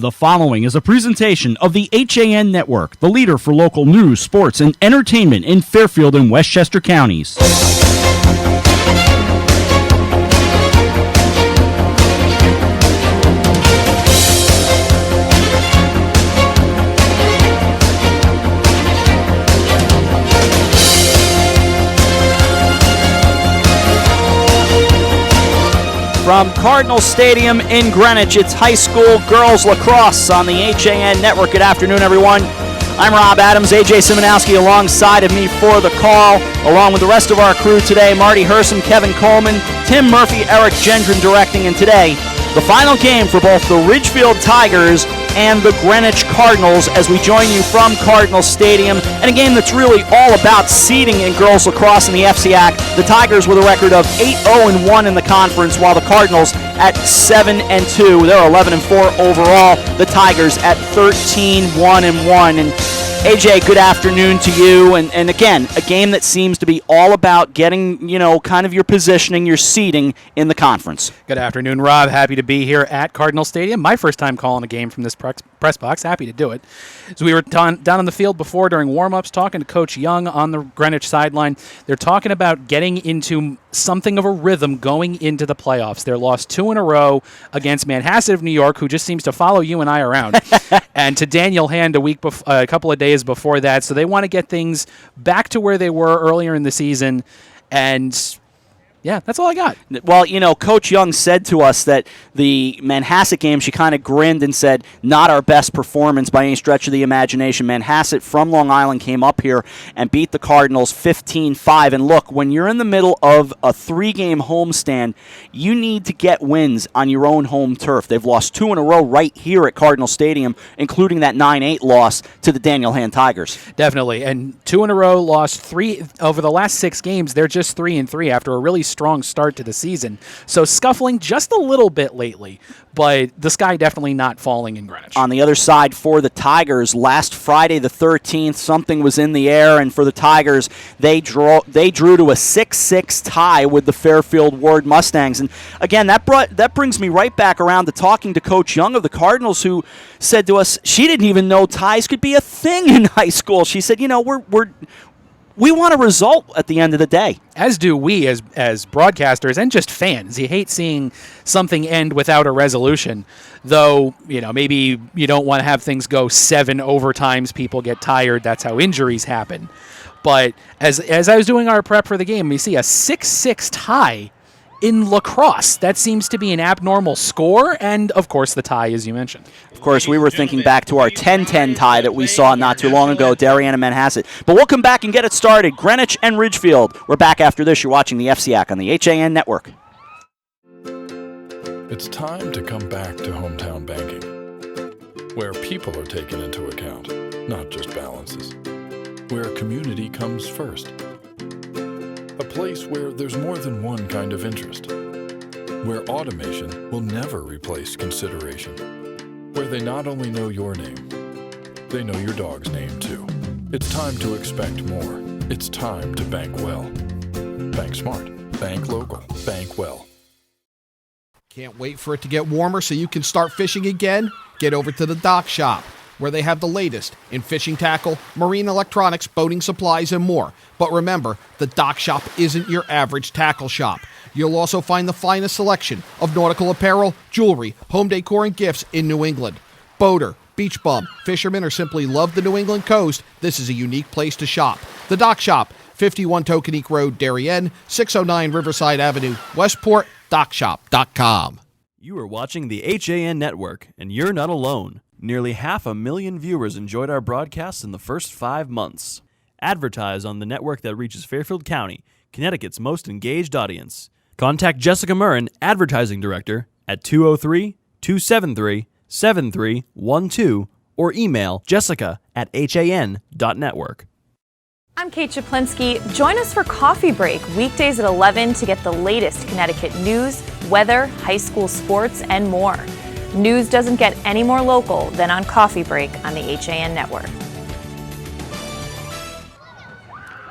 The following is a presentation of the HAN Network, the leader for local news, sports, and entertainment in Fairfield and Westchester counties. From Cardinal Stadium in Greenwich, it's high school girls lacrosse on the HAN Network. Good afternoon, everyone. I'm Rob Adams, AJ Simonowski alongside of me for the call, along with the rest of our crew today, Marty Hersom, Kevin Coleman, Tim Murphy, Eric Gendron directing, and today, the final game for both the Ridgefield Tigers and the Greenwich Cardinals as we join you from Cardinal Stadium, and a game that's really all about seeding in girls lacrosse in the FCAC. The Tigers with a record of 8-0-1 in the conference, while the Cardinals at 7-2. They're 11-4 overall. The Tigers at 13-1-1. And AJ, good afternoon to you. And again, a game that seems to be all about getting, kind of your positioning, your seeding in the conference. Good afternoon, Rob. Happy to be here at Cardinal Stadium. My first time calling a game from this press box. Happy to do it. So we were down on the field before during warm-ups talking to Coach Young on the Greenwich sideline. They're talking about getting into something of a rhythm going into the playoffs. They're lost 2 in a row against Manhasset of New York, who just seems to follow you and I around, and to Daniel Hand a couple of days before that. So they want to get things back to where they were earlier in the season, and yeah, that's all I got. Well, Coach Young said to us that the Manhasset game, she kind of grinned and said, not our best performance by any stretch of the imagination. Manhasset from Long Island came up here and beat the Cardinals 15-5. And look, when you're in the middle of a 3-game homestand, you need to get wins on your own home turf. They've lost 2 in a row right here at Cardinal Stadium, including that 9-8 loss to the Daniel Hand Tigers. Definitely. And 2 in a row, lost 3 over the last 6 games. They're just 3-3 after a really strong start to the season. So scuffling just a little bit lately, but the sky definitely not falling in Greenwich. On the other side for the Tigers, last Friday the 13th, something was in the air, and for the Tigers, they drew to a 6-6 tie with the Fairfield Ward Mustangs. And again, that brings me right back around to talking to Coach Young of the Cardinals, who said to us she didn't even know ties could be a thing in high school. She said, we want a result at the end of the day. As do we as broadcasters and just fans. You hate seeing something end without a resolution. Though, maybe you don't want to have things go 7 overtimes. People get tired. That's how injuries happen. But as I was doing our prep for the game, we see a 6-6 tie in lacrosse. That seems to be an abnormal score, and of course the tie, as you mentioned. Of course, we were thinking back to our 10-10 tie that we saw not too long ago, Darien and Manhasset. But we'll come back and get it started. Greenwich and Ridgefield. We're back after this. You're watching the FCAC on the HAN Network. It's time to come back to hometown banking, where people are taken into account, not just balances, where community comes first. A place where there's more than one kind of interest. Where automation will never replace consideration. Where they not only know your name, they know your dog's name too. It's time to expect more. It's time to bank well. Bank smart. Bank local. Bank well. Can't wait for it to get warmer so you can start fishing again? Get over to the Dock Shop, where they have the latest in fishing tackle, marine electronics, boating supplies, and more. But remember, the Dock Shop isn't your average tackle shop. You'll also find the finest selection of nautical apparel, jewelry, home decor, and gifts in New England. Boater, beach bum, fisherman, or simply love the New England coast, this is a unique place to shop. The Dock Shop, 51 Tokenique Road, Darien, 609 Riverside Avenue, Westport, dockshop.com. You are watching the HAN Network, and you're not alone. Nearly 500,000 viewers enjoyed our broadcasts in the first 5 months. Advertise on the network that reaches Fairfield County, Connecticut's most engaged audience. Contact Jessica Murrin, Advertising Director, at 203-273-7312 or email jessica@han.network. I'm Kate Chaplinsky. Join us for Coffee Break, weekdays at 11 to get the latest Connecticut news, weather, high school sports, and more. News doesn't get any more local than on Coffee Break on the HAN Network.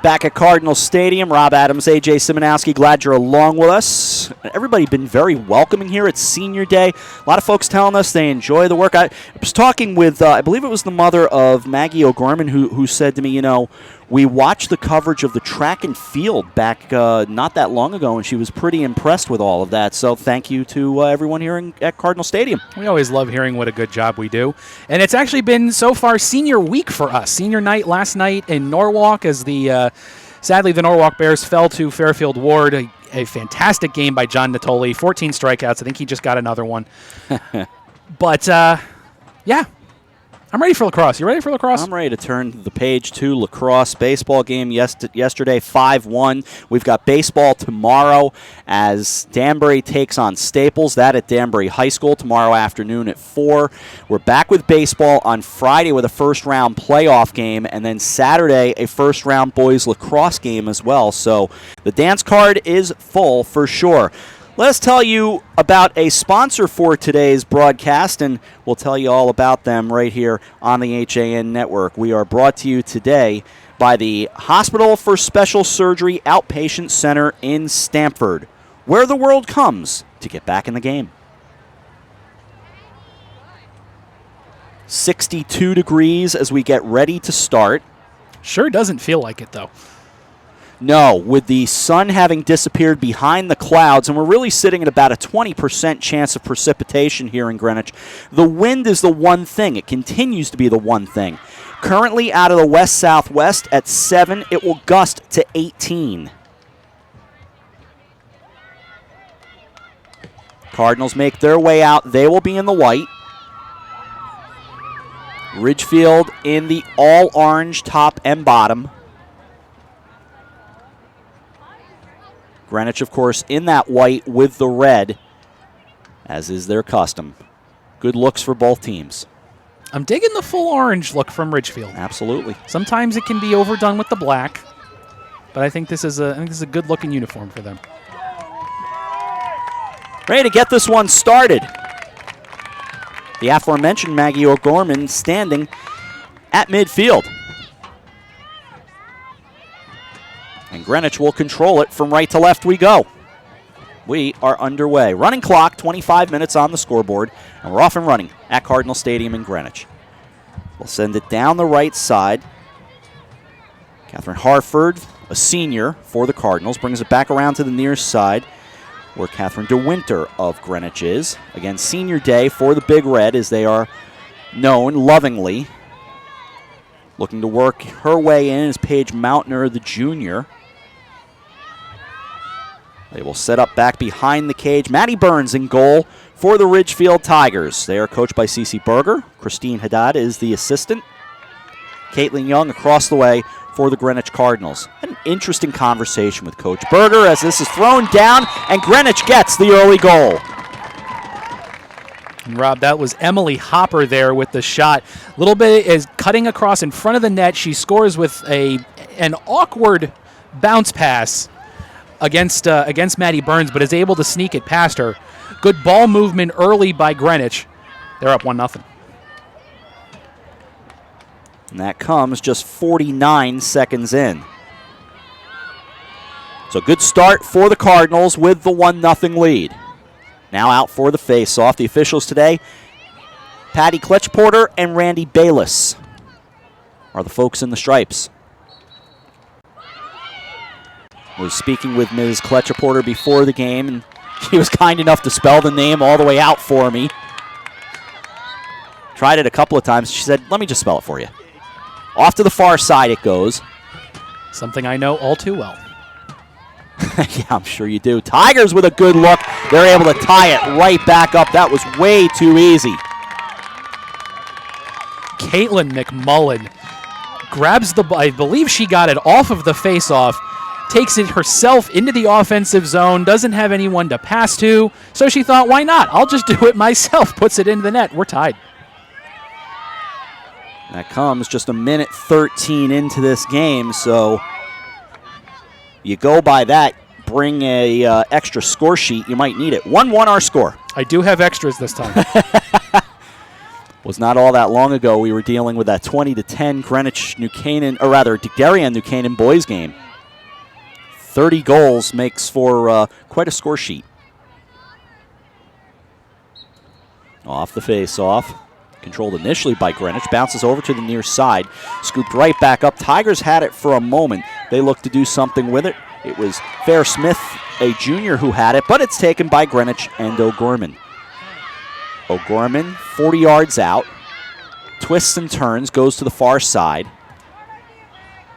Back at Cardinal Stadium, Rob Adams, AJ Simonowski, glad you're along with us. Everybody been very welcoming here. It's senior day. A lot of folks telling us they enjoy the work. I was talking with, I believe it was the mother of Maggie O'Gorman who said to me, we watched the coverage of the track and field back not that long ago, and she was pretty impressed with all of that. So thank you to everyone here at Cardinal Stadium. We always love hearing what a good job we do. And it's actually been so far senior week for us. Senior night last night in Norwalk as sadly the Norwalk Bears fell to Fairfield Ward. A fantastic game by John Natoli. 14 strikeouts. I think he just got another one. But, yeah. I'm ready for lacrosse. You ready for lacrosse? I'm ready to turn the page to lacrosse. Baseball game yesterday, 5-1. We've got baseball tomorrow as Danbury takes on Staples. That at Danbury High School tomorrow afternoon at 4. We're back with baseball on Friday with a first-round playoff game, and then Saturday a first-round boys lacrosse game as well. So the dance card is full for sure. Let us tell you about a sponsor for today's broadcast, and we'll tell you all about them right here on the HAN Network. We are brought to you today by the Hospital for Special Surgery Outpatient Center in Stamford, where the world comes to get back in the game. 62 degrees as we get ready to start. Sure doesn't feel like it, though. No, with the sun having disappeared behind the clouds, and we're really sitting at about a 20% chance of precipitation here in Greenwich, the wind is the one thing. It continues to be the one thing. Currently out of the west-southwest at 7, it will gust to 18. Cardinals make their way out. They will be in the white. Ridgefield in the all-orange top and bottom. Greenwich, of course, in that white with the red, as is their custom. Good looks for both teams. I'm digging the full orange look from Ridgefield. Absolutely. Sometimes it can be overdone with the black, but I think this is a good-looking uniform for them. Ready to get this one started. The aforementioned Maggie O'Gorman standing at midfield. And Greenwich will control it. From right to left we go. We are underway. Running clock, 25 minutes on the scoreboard, and we're off and running at Cardinal Stadium in Greenwich. We'll send it down the right side. Catherine Harford, a senior for the Cardinals, brings it back around to the near side where Catherine DeWinter of Greenwich is. Again, senior day for the Big Red, as they are known lovingly. Looking to work her way in is Paige Mountner, the junior. They will set up back behind the cage. Maddie Burns in goal for the Ridgefield Tigers. They are coached by Cece Berger. Christine Haddad is the assistant. Caitlin Young across the way for the Greenwich Cardinals. An interesting conversation with Coach Berger as this is thrown down, and Greenwich gets the early goal. And Rob, that was Emily Hopper there with the shot. A little bit is cutting across in front of the net. She scores with an awkward bounce pass against Maddie Burns, but is able to sneak it past her. Good ball movement early by Greenwich. They're up 1-0. And that comes just 49 seconds in. So good start for the Cardinals with the 1-0 lead. Now out for the face-off. The officials today, Patty Kletchporter and Randy Bayless are the folks in the stripes. I was speaking with Ms. Kletchporter before the game, and she was kind enough to spell the name all the way out for me. Tried it a couple of times. She said, let me just spell it for you. Off to the far side it goes. Something I know all too well. Yeah, I'm sure you do. Tigers with a good look. They're able to tie it right back up. That was way too easy. Caitlin McMullen grabs the ball. I believe she got it off of the face-off, takes it herself into the offensive zone, doesn't have anyone to pass to, so she thought, why not? I'll just do it myself. Puts it into the net. We're tied. That comes just a minute 13 into this game, so you go by that. Bring a extra score sheet. You might need it. 1-1 our score. I do have extras this time. Was not all that long ago we were dealing with that 20-10 Greenwich New Canaan, or rather Darien New Canaan boys game. 30 goals makes for quite a score sheet. Off the face-off. Controlled initially by Greenwich. Bounces over to the near side. Scooped right back up. Tigers had it for a moment. They looked to do something with it. It was Fair Smith, a junior, who had it, but it's taken by Greenwich and O'Gorman. O'Gorman, 40 yards out. Twists and turns, goes to the far side.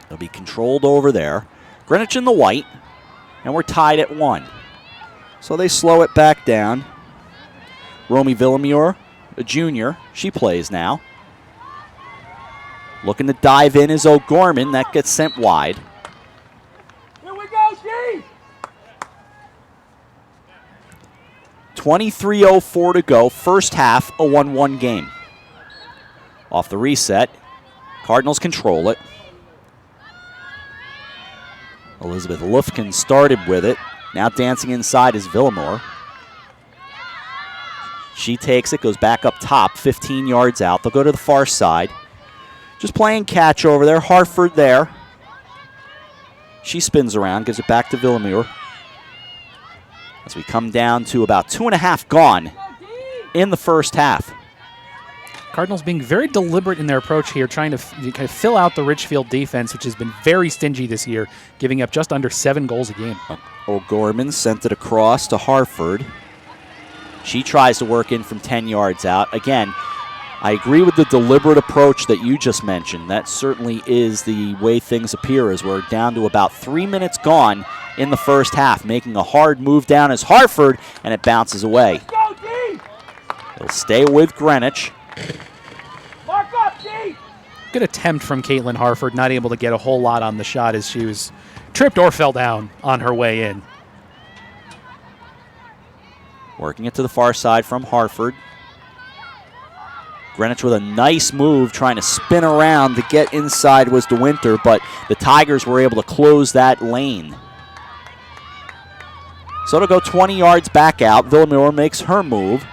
They'll be controlled over there. Greenwich in the white, and we're tied at 1. So they slow it back down. Romy Villamure, a junior, she plays now. Looking to dive in is O'Gorman. That gets sent wide. Here we go, Steve! 23:04 to go. First half, a 1-1 game. Off the reset, Cardinals control it. Elizabeth Lufkin started with it. Now dancing inside is Villamore. She takes it, goes back up top, 15 yards out. They'll go to the far side. Just playing catch over there. Hartford there. She spins around, gives it back to Villamure. As we come down to about 2.5 gone in the first half. Cardinals being very deliberate in their approach here, trying to kind of fill out the Ridgefield defense, which has been very stingy this year, giving up just under 7 goals a game. O'Gorman sent it across to Hartford. She tries to work in from 10 yards out. Again, I agree with the deliberate approach that you just mentioned. That certainly is the way things appear, as we're down to about 3 minutes gone in the first half. Making a hard move down is Hartford, and it bounces away. It'll stay with Greenwich. Mark up, D! Good attempt from Caitlin Hartford, not able to get a whole lot on the shot as she was tripped or fell down on her way in. Working it to the far side from Hartford. Greenwich with a nice move, trying to spin around to get inside was DeWinter, but the Tigers were able to close that lane. So to go 20 yards back out, Villamure makes her move.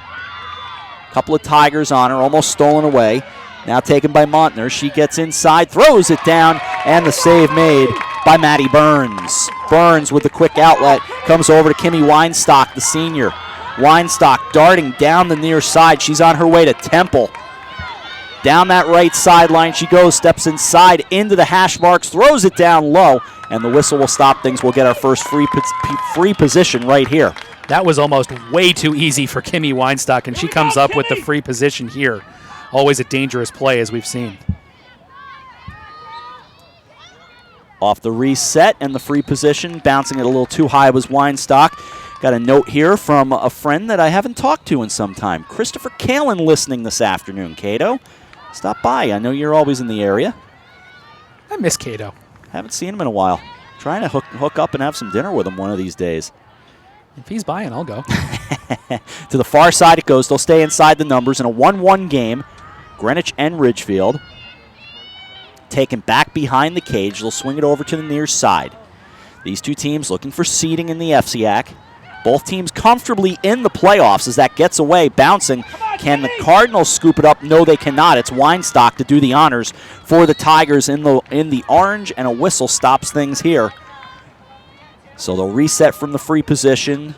Couple of Tigers on her, almost stolen away. Now taken by Montner. She gets inside, throws it down, and the save made by Maddie Burns. Burns with the quick outlet comes over to Kimmy Weinstock, the senior. Weinstock darting down the near side. She's on her way to Temple. Down that right sideline she goes, steps inside into the hash marks, throws it down low, and the whistle will stop things. We'll get our first free position right here. That was almost way too easy for Kimmy Weinstock, and she comes up with the free position here. Always a dangerous play, as we've seen. Off the reset and the free position, bouncing it a little too high was Weinstock. Got a note here from a friend that I haven't talked to in some time. Christopher Kalin listening this afternoon. Cato, stop by. I know you're always in the area. I miss Cato. Haven't seen him in a while. Trying to hook up and have some dinner with him one of these days. If he's buying, I'll go. To the far side it goes. They'll stay inside the numbers in a 1-1 game. Greenwich and Ridgefield. Taken back behind the cage. They'll swing it over to the near side. These two teams looking for seeding in the FCAC. Both teams comfortably in the playoffs as that gets away, bouncing. Can the Cardinals scoop it up? No, they cannot. It's Weinstock to do the honors for the Tigers in the orange, and a whistle stops things here. So they'll reset from the free position.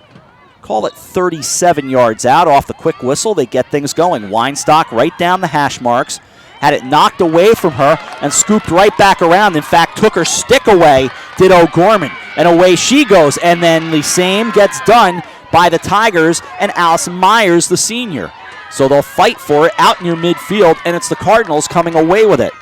Call it 37 yards out. Off the quick whistle, they get things going. Weinstock right down the hash marks. Had it knocked away from her and scooped right back around. In fact, took her stick away, did O'Gorman. And away she goes. And then the same gets done by the Tigers and Allison Myers, the senior. So they'll fight for it out near midfield, and it's the Cardinals coming away with it.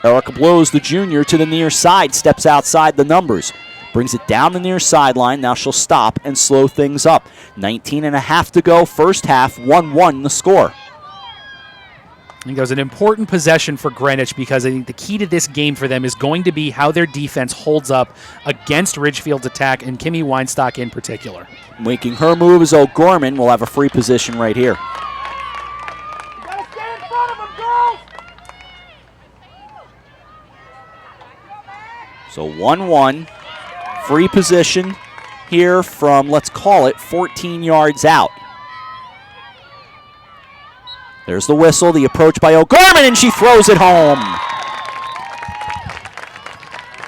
Erica blows the junior to the near side, steps outside the numbers. Brings it down the near sideline. Now she'll stop and slow things up. 19.5 to go. First half, 1-1 the score. I think that was an important possession for Greenwich, because I think the key to this game for them is going to be how their defense holds up against Ridgefield's attack, and Kimmy Weinstock in particular. Making her move is O'Gorman. We'll have a free position right here. You gotta stay in front of them, girls! So 1-1. Free position here from, let's call it, 14 yards out. There's the whistle, the approach by O'Gorman, and she throws it home.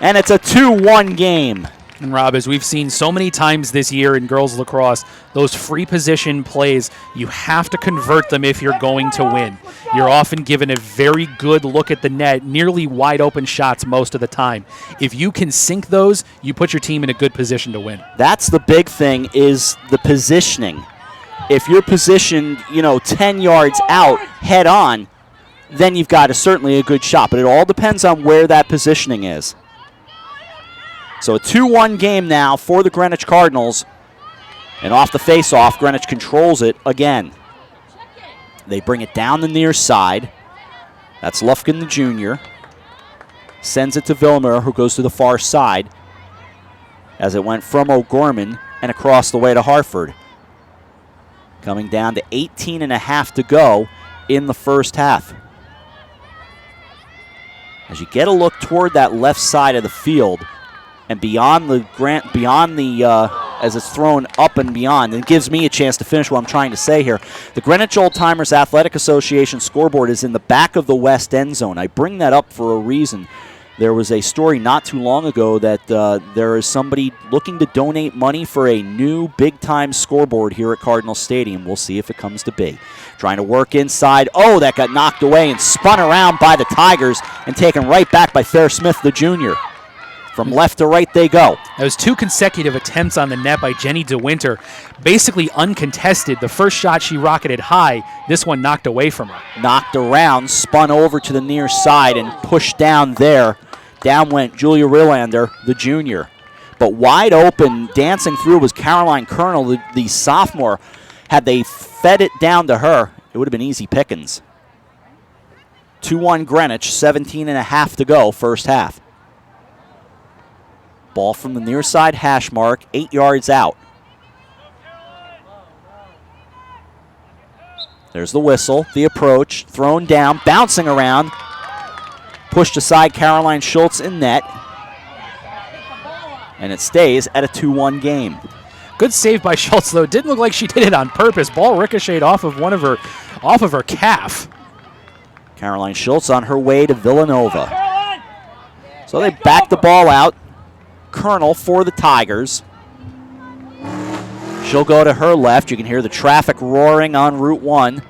And it's a 2-1 game. And Rob, as we've seen so many times this year in girls lacrosse, those free position plays, you have to convert them if you're going to win. You're often given a very good look at the net, nearly wide open shots most of the time. If you can sink those, you put your team in a good position to win. That's the big thing, is the positioning. If you're positioned, 10 yards out, head on, then you've got certainly a good shot. But it all depends on where that positioning is. So a 2-1 game now for the Greenwich Cardinals. And off the face-off, Greenwich controls it again. They bring it down the near side. That's Lufkin, the junior. Sends it to Vilmer, who goes to the far side, as it went from O'Gorman and across the way to Hartford. Coming down to 18.5 to go in the first half. As you get a look toward that left side of the field, and beyond the as it's thrown up and beyond, it gives me a chance to finish what I'm trying to say here. The Greenwich Old Timers Athletic Association scoreboard is in the back of the west end zone. I bring that up for a reason. There was a story not too long ago that there is somebody looking to donate money for a new big-time scoreboard here at Cardinal Stadium. We'll see if it comes to be. Trying to work inside. Oh, that got knocked away and spun around by the Tigers and taken right back by Fair Smith, the junior. From left to right they go. That was 2 consecutive attempts on the net by Jenny DeWinter, basically uncontested. The first shot she rocketed high, this one knocked away from her. Knocked around, spun over to the near side and pushed down there. Down went Julia Rillander, the junior. But wide open, dancing through, was Caroline Colonel, the sophomore. Had they fed it down to her, it would have been easy pickings. 2-1 Greenwich, 17.5 to go, first half. Ball from the near side hash mark, 8 yards out. There's the whistle, the approach, thrown down, bouncing around. Pushed aside Caroline Schultz in net. And it stays at a 2-1 game. Good save by Schultz, though. It didn't look like she did it on purpose. Ball ricocheted off of her calf. Caroline Schultz on her way to Villanova. So they back the ball out. Colonel for the Tigers. She'll go to her left. You can hear the traffic roaring on Route 1.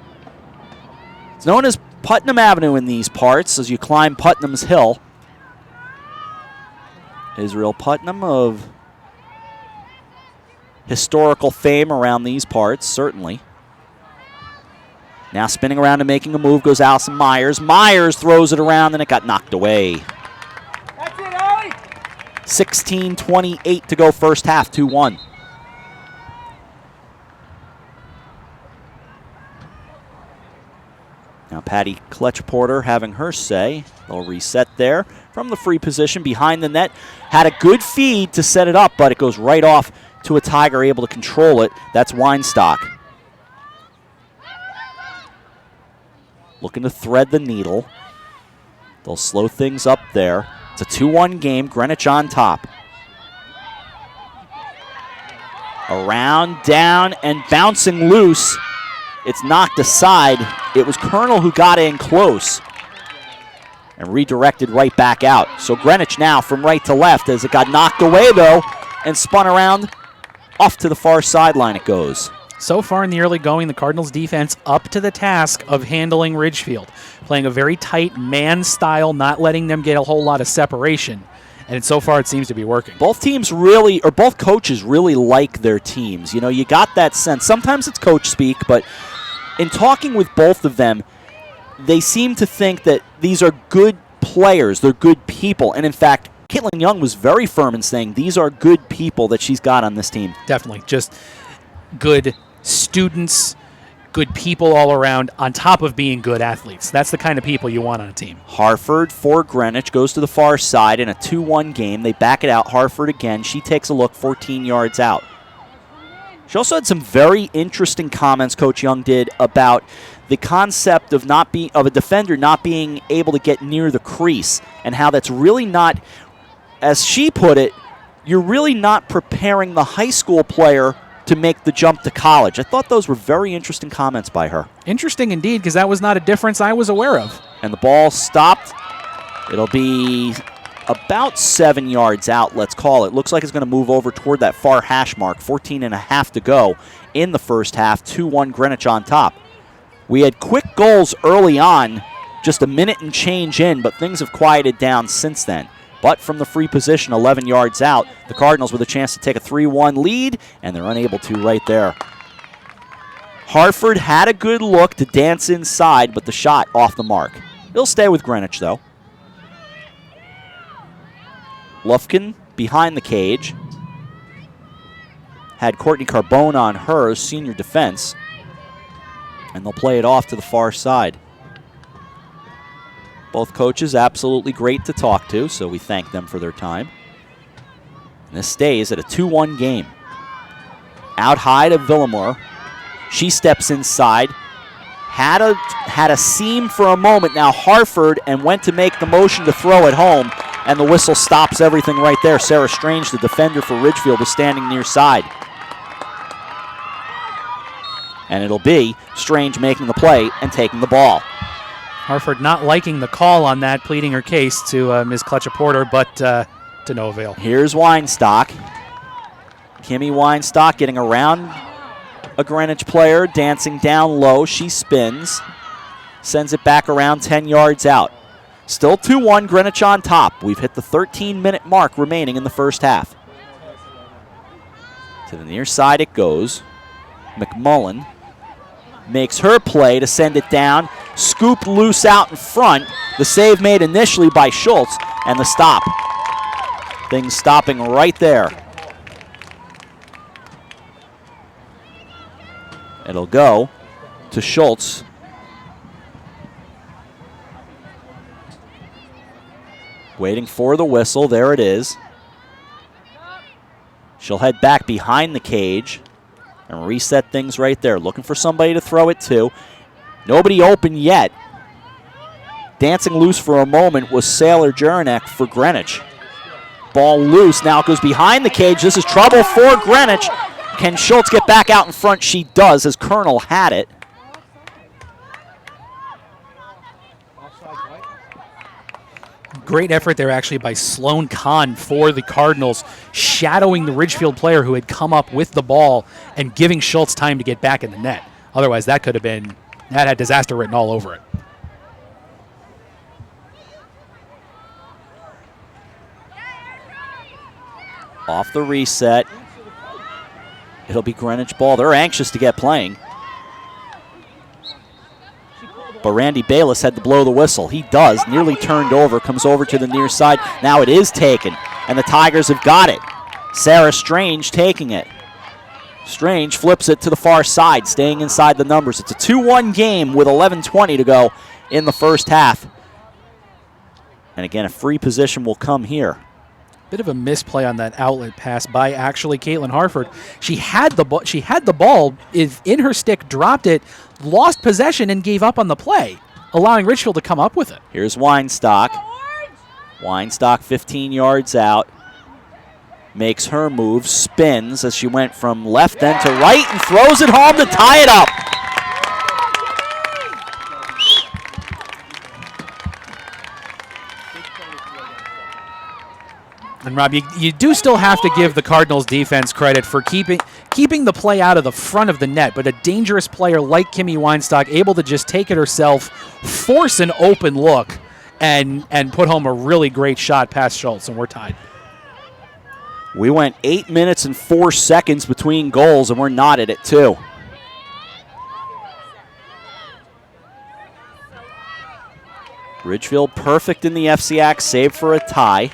It's known as Putnam Avenue in these parts as you climb Putnam's Hill. Israel Putnam of historical fame around these parts, certainly. Now spinning around and making a move goes Allison Myers. Myers throws it around and it got knocked away. 16:28 to go first half, 2-1. Now Patty Kletch-Porter having her say. They'll reset there from the free position behind the net. Had a good feed to set it up, but it goes right off to a Tiger able to control it. That's Weinstock. Looking to thread the needle. They'll slow things up there. It's a 2-1 game, Greenwich on top. Around, down, and bouncing loose. It's knocked aside. It was Colonel who got in close and redirected right back out. So Greenwich now from right to left as it got knocked away, though, and spun around. Off to the far sideline it goes. So far in the early going, the Cardinals defense up to the task of handling Ridgefield, playing a very tight man style, not letting them get a whole lot of separation. And so far it seems to be working. Both teams really, or both coaches really like their teams. You know, you got that sense. Sometimes it's coach speak, but in talking with both of them, they seem to think that these are good players. They're good people. And in fact, Caitlin Young was very firm in saying these are good people that she's got on this team. Definitely. Just good students, good people all around, on top of being good athletes. That's the kind of people you want on a team. Hartford for Greenwich goes to the far side in a 2-1 game. They back it out. Hartford again. She takes a look 14 yards out. She also had some very interesting comments, Coach Young did, about the concept of a defender not being able to get near the crease, and how that's really not, as she put it, you're really not preparing the high school player to make the jump to college. I thought those were very interesting comments by her. Interesting indeed, because that was not a difference I was aware of. And the ball stopped. It'll be about 7 yards out, let's call it. Looks like it's going to move over toward that far hash mark. 14 and a half to go in the first half. 2-1 Greenwich on top. We had quick goals early on, just a minute and change in, but things have quieted down since then. But from the free position, 11 yards out, the Cardinals with a chance to take a 3-1 lead, and they're unable to right there. Hartford had a good look to dance inside, but the shot off the mark. He'll stay with Greenwich, though. Lufkin behind the cage. Had Courtney Carbone on her senior defense. And they'll play it off to the far side. Both coaches absolutely great to talk to, so we thank them for their time. And this stays at a 2-1 game. Out high to Villamore. She steps inside. Had a seam for a moment. Now Hartford, and went to make the motion to throw it home. And the whistle stops everything right there. Sarah Strange, the defender for Ridgefield, is standing near side. And it'll be Strange making the play and taking the ball. Hartford not liking the call on that, pleading her case to Ms. Clutcher-Porter, but to no avail. Here's Weinstock. Kimmy Weinstock getting around a Greenwich player, dancing down low. She spins, sends it back around 10 yards out. Still 2-1, Greenwich on top. We've hit the 13-minute mark remaining in the first half. To the near side it goes. McMullen makes her play to send it down. Scooped loose out in front. The save made initially by Schultz, and the stop. Things stopping right there. It'll go to Schultz. Waiting for the whistle. There it is. She'll head back behind the cage and reset things right there. Looking for somebody to throw it to. Nobody open yet. Dancing loose for a moment was Sailor Juranek for Greenwich. Ball loose. Now it goes behind the cage. This is trouble for Greenwich. Can Schultz get back out in front? She does, as Colonel had it. Great effort there actually by Sloan Kahn for the Cardinals, shadowing the Ridgefield player who had come up with the ball and giving Schultz time to get back in the net. Otherwise, that could have been, that had disaster written all over it. Off the reset. It'll be Greenwich ball. They're anxious to get playing. But Randy Bayless had to blow the whistle. He does. Nearly turned over. Comes over to the near side. Now it is taken. And the Tigers have got it. Sarah Strange taking it. Strange flips it to the far side, staying inside the numbers. It's a 2-1 game with 11:20 to go in the first half. And again, a free position will come here. Bit of a misplay on that outlet pass by actually Caitlin Hartford. She had the ball. She had the ball in her stick, dropped it, lost possession, and gave up on the play, allowing Ridgefield to come up with it. Here's Weinstock. Weinstock 15 yards out. Makes her move, spins as she went from left end to right and throws it home to tie it up. And Rob, you do still have to give the Cardinals defense credit for keeping the play out of the front of the net, but a dangerous player like Kimmy Weinstock able to just take it herself, force an open look, and put home a really great shot past Schultz, and we're tied. We went 8 minutes and 4 seconds between goals, and we're knotted at 2. Ridgefield perfect in the FCX, save for a tie.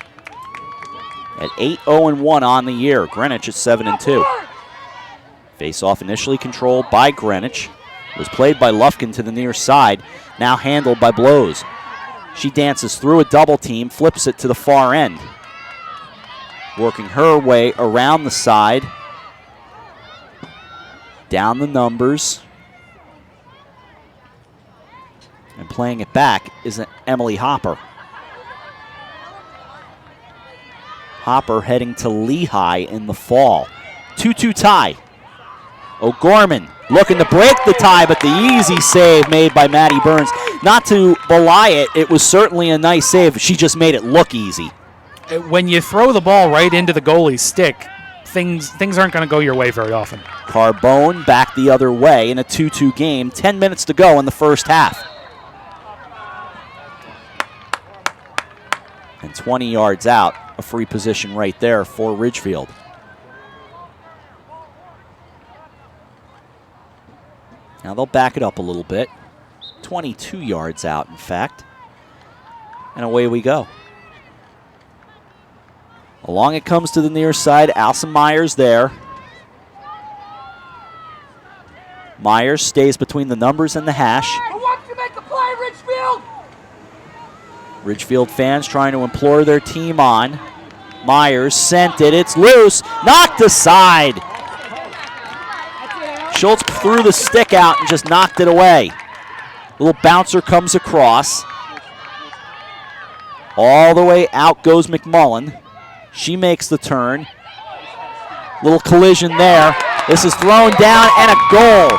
At 8-0-1 on the year. Greenwich at 7-2. Face-off initially controlled by Greenwich. It was played by Lufkin to the near side, now handled by Blows. She dances through a double team, flips it to the far end. Working her way around the side. Down the numbers. And playing it back is Emily Hopper. Hopper heading to Lehigh in the fall. 2-2 tie. O'Gorman looking to break the tie, but the easy save made by Maddie Burns. Not to belie it, it was certainly a nice save. She just made it look easy. When you throw the ball right into the goalie's stick, things aren't going to go your way very often. Carbone back the other way in a 2-2 game. 10 minutes to go in the first half. And 20 yards out, a free position right there for Ridgefield. Now they'll back it up a little bit. 22 yards out, in fact. And away we go. Along it comes to the near side. Alison Myers there. Myers stays between the numbers and the hash. I want you to make a play, Ridgefield! Ridgefield fans trying to implore their team on. Myers sent it. It's loose. Knocked aside. Schultz threw the stick out and just knocked it away. Little bouncer comes across. All the way out goes McMullen. She makes the turn. Little collision there. This is thrown down and a goal.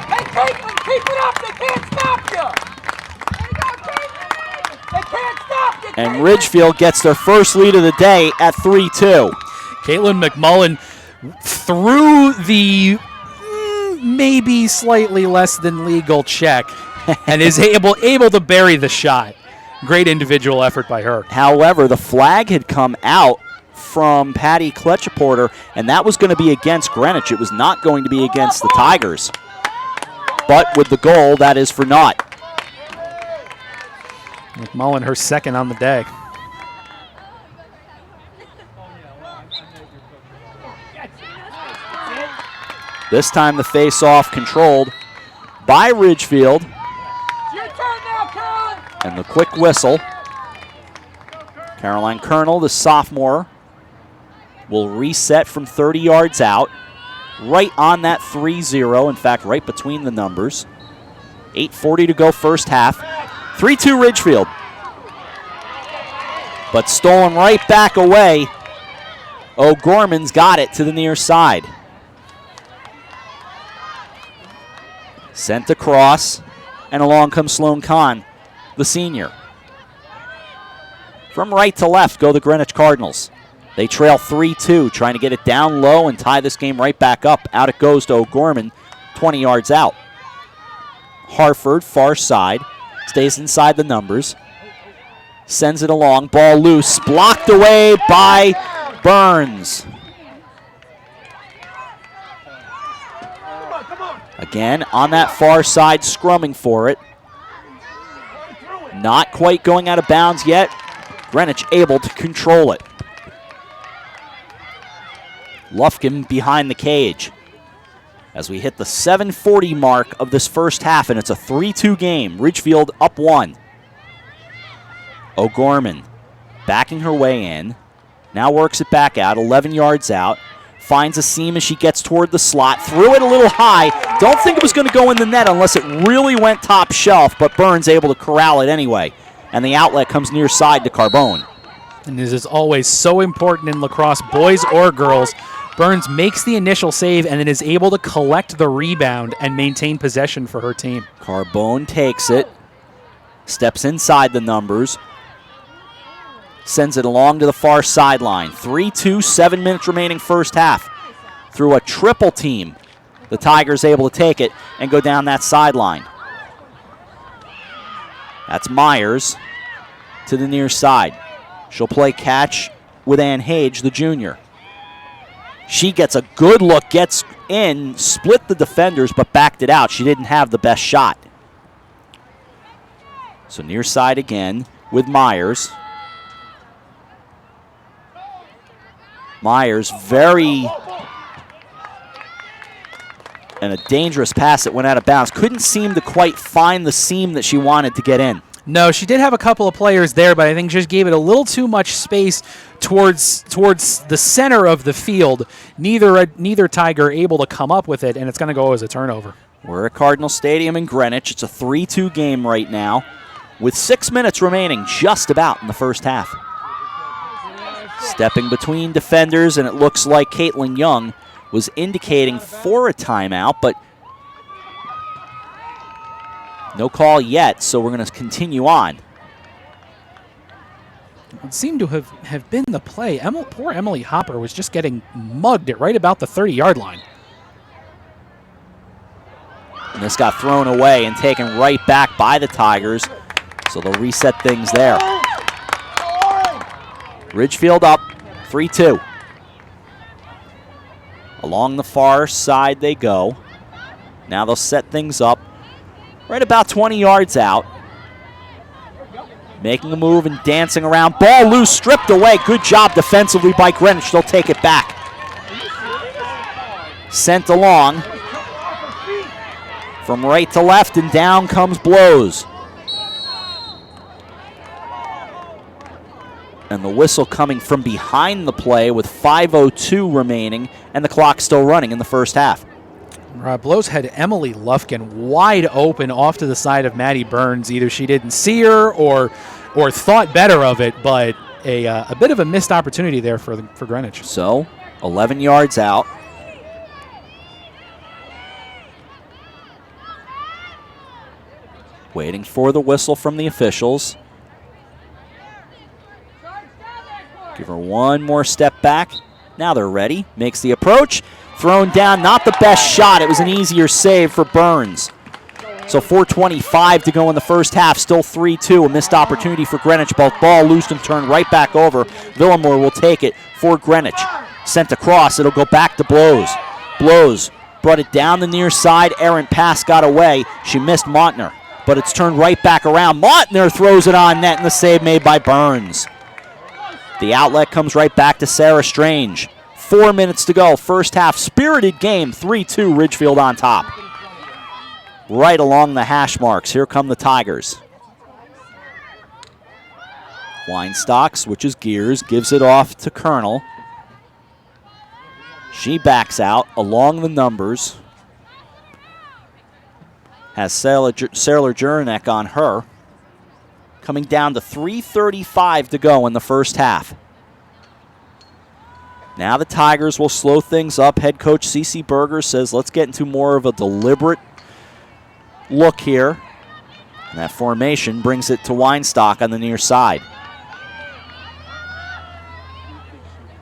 Hey, Caitlin, keep it up. They can't stop you. They can't stop you. And Ridgefield gets their first lead of the day at 3-2. Caitlin McMullen threw the maybe slightly less than legal check and is able to bury the shot. Great individual effort by her. However, the flag had come out from Patty Kletchaporter, and that was going to be against Greenwich. It was not going to be against the Tigers. But with the goal, that is for naught. McMullen, her second on the day. This time the face-off controlled by Ridgefield. It's your turn now, Carolyn. And the quick whistle. Caroline Colonel, the sophomore, will reset from 30 yards out. Right on that 3-0, in fact, right between the numbers. 8:40 to go first half. 3-2 Ridgefield. But stolen right back away. O'Gorman's got it to the near side. Sent across, and along comes Sloan Kahn, the senior. From right to left go the Greenwich Cardinals. They trail 3-2, trying to get it down low and tie this game right back up. Out it goes to O'Gorman, 20 yards out. Harford, far side, stays inside the numbers. Sends it along, ball loose, blocked away by Burns. Again, on that far side, scrumming for it. Not quite going out of bounds yet. Greenwich able to control it. Lufkin behind the cage. As we hit the 7:40 mark of this first half, and it's a 3-2 game. Ridgefield up 1. O'Gorman backing her way in. Now works it back out, 11 yards out. Finds a seam as she gets toward the slot. Threw it a little high. Don't think it was going to go in the net unless it really went top shelf, but Burns able to corral it anyway. And the outlet comes near side to Carbone. And this is always so important in lacrosse, boys or girls. Burns makes the initial save and then is able to collect the rebound and maintain possession for her team. Carbone takes it. Steps inside the numbers. Sends it along to the far sideline. 3-2, 7 minutes remaining first half. Through a triple team, the Tigers able to take it and go down that sideline. That's Myers to the near side. She'll play catch with Ann Hage, the junior. She gets a good look, gets in, split the defenders, but backed it out. She didn't have the best shot. So near side again with Myers. Myers, and a dangerous pass that went out of bounds. Couldn't seem to quite find the seam that she wanted to get in. No, she did have a couple of players there, but I think just gave it a little too much space towards the center of the field. Neither Tiger able to come up with it, and it's going to go as a turnover. We're at Cardinal Stadium in Greenwich. It's a 3-2 game right now with 6 minutes remaining just about in the first half. Stepping between defenders, and it looks like Caitlin Young was indicating for a timeout, but no call yet, so we're going to continue on. It seemed to have been the play. Poor Emily Hopper was just getting mugged at right about the 30-yard line. And this got thrown away and taken right back by the Tigers, so they'll reset things there. Ridgefield up, 3-2. Along the far side they go. Now they'll set things up right about 20 yards out. Making a move and dancing around. Ball loose, stripped away. Good job defensively by Greenwich. They'll take it back. Sent along from right to left, and down comes Blows. And the whistle coming from behind the play with 5:02 remaining and the clock still running in the first half. Blows had Emily Lufkin wide open off to the side of Maddie Burns. Either she didn't see her or thought better of it, but a bit of a missed opportunity there for Greenwich. So 11 yards out. Waiting for the whistle from the officials. Give her one more step back. Now they're ready. Makes the approach. Thrown down. Not the best shot. It was an easier save for Burns. So 4:25 to go in the first half. Still 3-2. A missed opportunity for Greenwich. Both ball loose and turned right back over. Villamore will take it for Greenwich. Sent across. It'll go back to Blows. Blows brought it down the near side. Errant pass got away. She missed Montner, but it's turned right back around. Montner throws it on net, and the save made by Burns. The outlet comes right back to Sarah Strange. 4 minutes to go. First half, spirited game. 3-2, Ridgefield on top. Right along the hash marks. Here come the Tigers. Weinstock switches gears, gives it off to Colonel. She backs out along the numbers. Has Sailor Juranek on her. Coming down to 3:35 to go in the first half. Now the Tigers will slow things up. Head coach Cece Berger says, let's get into more of a deliberate look here. And that formation brings it to Weinstock on the near side.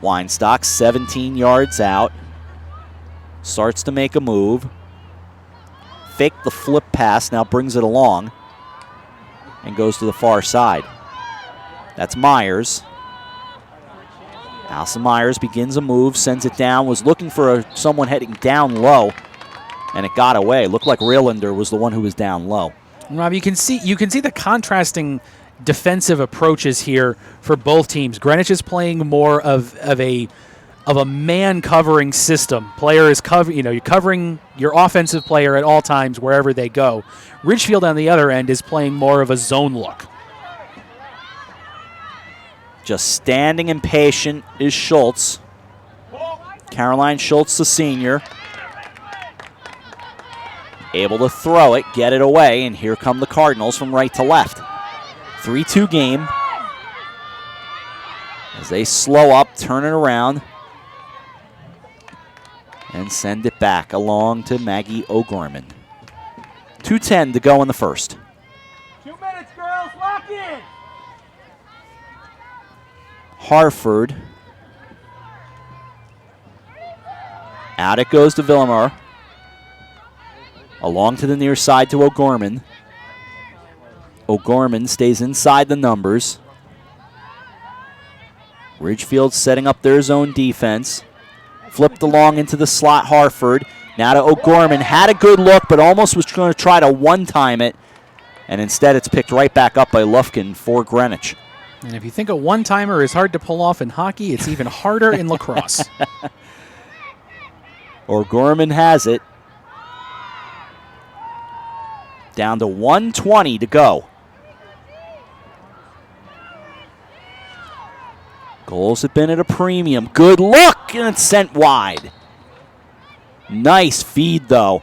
Weinstock 17 yards out. Starts to make a move. Fake the flip pass, now brings it along and goes to the far side. That's Myers. Allison Myers begins a move, sends it down, was looking for someone heading down low, and it got away. Looked like Realander was the one who was down low. Rob, you can see the contrasting defensive approaches here for both teams. Greenwich is playing more of a man covering system. Player is you're covering your offensive player at all times wherever they go. Ridgefield on the other end is playing more of a zone look. Just standing impatient is Schultz. Caroline Schultz, the senior. Able to throw it, get it away, and here come the Cardinals from right to left. 3-2 game. As they slow up, turn it around, and send it back along to Maggie O'Gorman. 2:10 to go in the first. 2 minutes, girls. Lock in. Harford. Out it goes to Villamar. Along to the near side to O'Gorman. O'Gorman stays inside the numbers. Ridgefield setting up their zone defense. Flipped along into the slot, Harford. Now to O'Gorman. Had a good look, but almost was going to try to one-time it. And instead it's picked right back up by Lufkin for Greenwich. And if you think a one-timer is hard to pull off in hockey, it's even harder in lacrosse. O'Gorman has it. Down to 1:20 to go. Goals have been at a premium. Good look, and it's sent wide. Nice feed, though.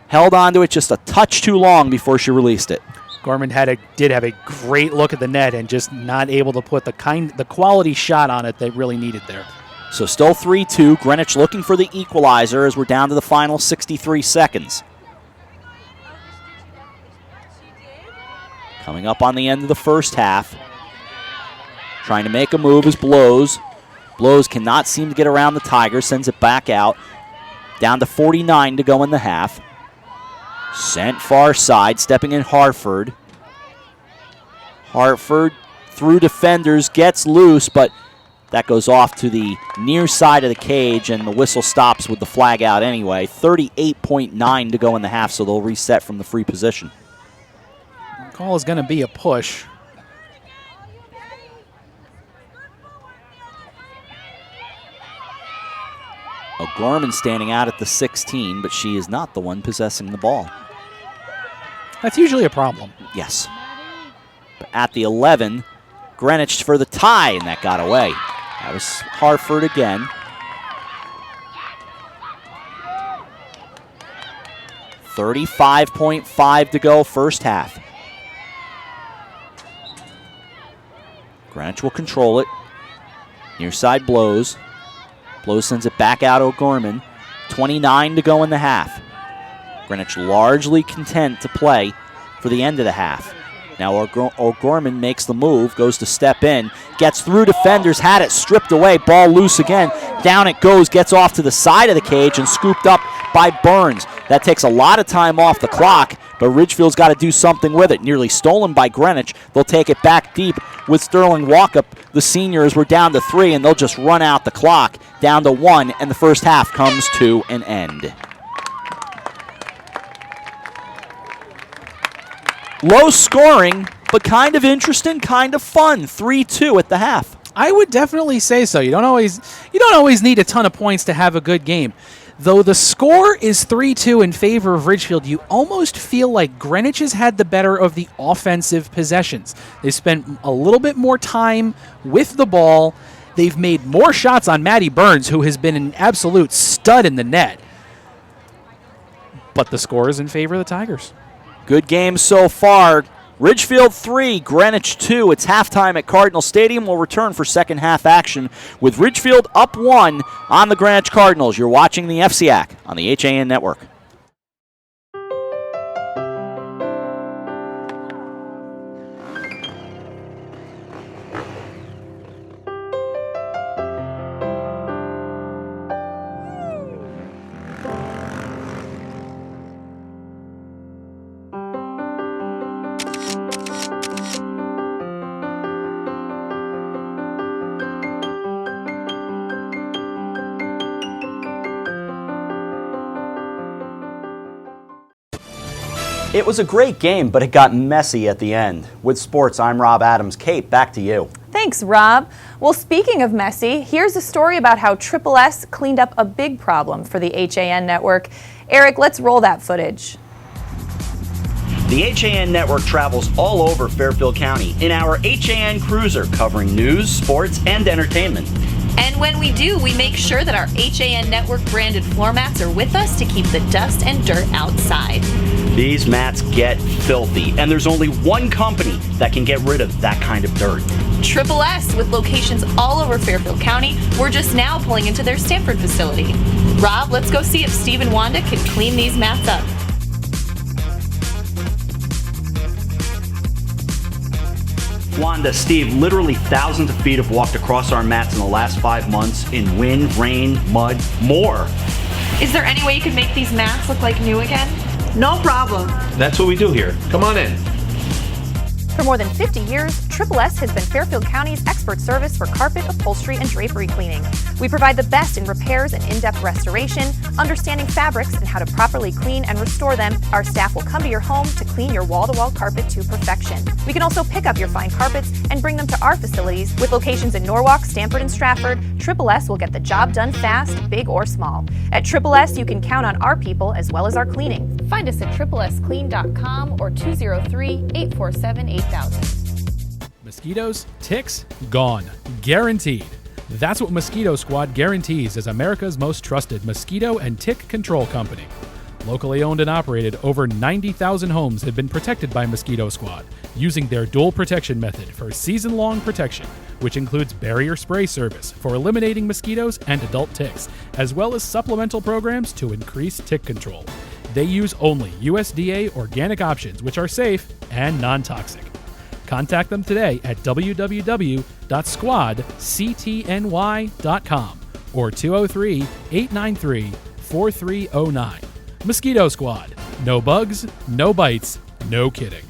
Held onto it just a touch too long before she released it. Gorman did have a great look at the net and just not able to put the quality shot on it they really needed there. So still 3-2. Greenwich looking for the equalizer as we're down to the final 63 seconds. Coming up on the end of the first half. Trying to make a move is Blows. Blows cannot seem to get around the Tigers, sends it back out. Down to 49 to go in the half. Sent far side, stepping in Hartford. Hartford through defenders, gets loose, but that goes off to the near side of the cage, and the whistle stops with the flag out anyway. 38.9 to go in the half, so they'll reset from the free position. Call is going to be a push. O'Gorman standing out at the 16, but she is not the one possessing the ball. That's usually a problem. Yes. But at the 11, Greenwich for the tie, and that got away. That was Hartford again. $35.5 to go first half. Greenwich will control it. Near side Blows. Blows sends it back out O'Gorman. 29 to go in the half. Greenwich largely content to play for the end of the half. Now O'Gorman makes the move, goes to step in, gets through defenders, had it stripped away, ball loose again. Down it goes, gets off to the side of the cage and scooped up by Burns. That takes a lot of time off the clock, but Ridgefield's got to do something with it. Nearly stolen by Greenwich. They'll take it back deep with Sterling Walkup, the senior, as we're down to 3, and they'll just run out the clock down to 1, and the first half comes to an end. Low scoring, but kind of interesting, kind of fun. 3-2 at the half. I would definitely say so. You don't always need a ton of points to have a good game. Though the score is 3-2 in favor of Ridgefield, you almost feel like Greenwich has had the better of the offensive possessions. They spent a little bit more time with the ball. They've made more shots on Maddie Burns, who has been an absolute stud in the net. But the score is in favor of the Tigers. Good game so far. Ridgefield 3, Greenwich 2. It's halftime at Cardinal Stadium. We'll return for second half action with Ridgefield up 1 on the Greenwich Cardinals. You're watching the FCAC on the HAN Network. It was a great game, but it got messy at the end. With sports, I'm Rob Adams. Kate, back to you. Thanks, Rob. Well, speaking of messy, here's a story about how Triple S cleaned up a big problem for the HAN network. Eric, let's roll that footage. The HAN network travels all over Fairfield County in our HAN Cruiser, covering news, sports, and entertainment. And when we do, we make sure that our HAN network branded floor mats are with us to keep the dust and dirt outside. These mats get filthy, and there's only one company that can get rid of that kind of dirt. Triple S, with locations all over Fairfield County. We're just now pulling into their Stamford facility. Rob, let's go see if Steve and Wanda can clean these mats up. Wanda, Steve, literally thousands of feet have walked across our mats in the last 5 months in wind, rain, mud, more. Is there any way you could make these mats look like new again? No problem. That's what we do here. Come on in. For more than 50 years, Triple S has been Fairfield County's expert service for carpet, upholstery, and drapery cleaning. We provide the best in repairs and in-depth restoration, understanding fabrics and how to properly clean and restore them. Our staff will come to your home to clean your wall-to-wall carpet to perfection. We can also pick up your fine carpets and bring them to our facilities. With locations in Norwalk, Stamford, and Stratford, Triple S will get the job done fast, big or small. At Triple S, you can count on our people as well as our cleaning. Find us at triplesclean.com or 203-847-8000. Mosquitoes, ticks, gone. Guaranteed. That's what Mosquito Squad guarantees as America's most trusted mosquito and tick control company. Locally owned and operated, over 90,000 homes have been protected by Mosquito Squad, using their dual protection method for season-long protection, which includes barrier spray service for eliminating mosquitoes and adult ticks, as well as supplemental programs to increase tick control. They use only USDA organic options, which are safe and non-toxic. Contact them today at www.squadctny.com or 203-893-4309. Mosquito Squad. No bugs, no bites, no kidding.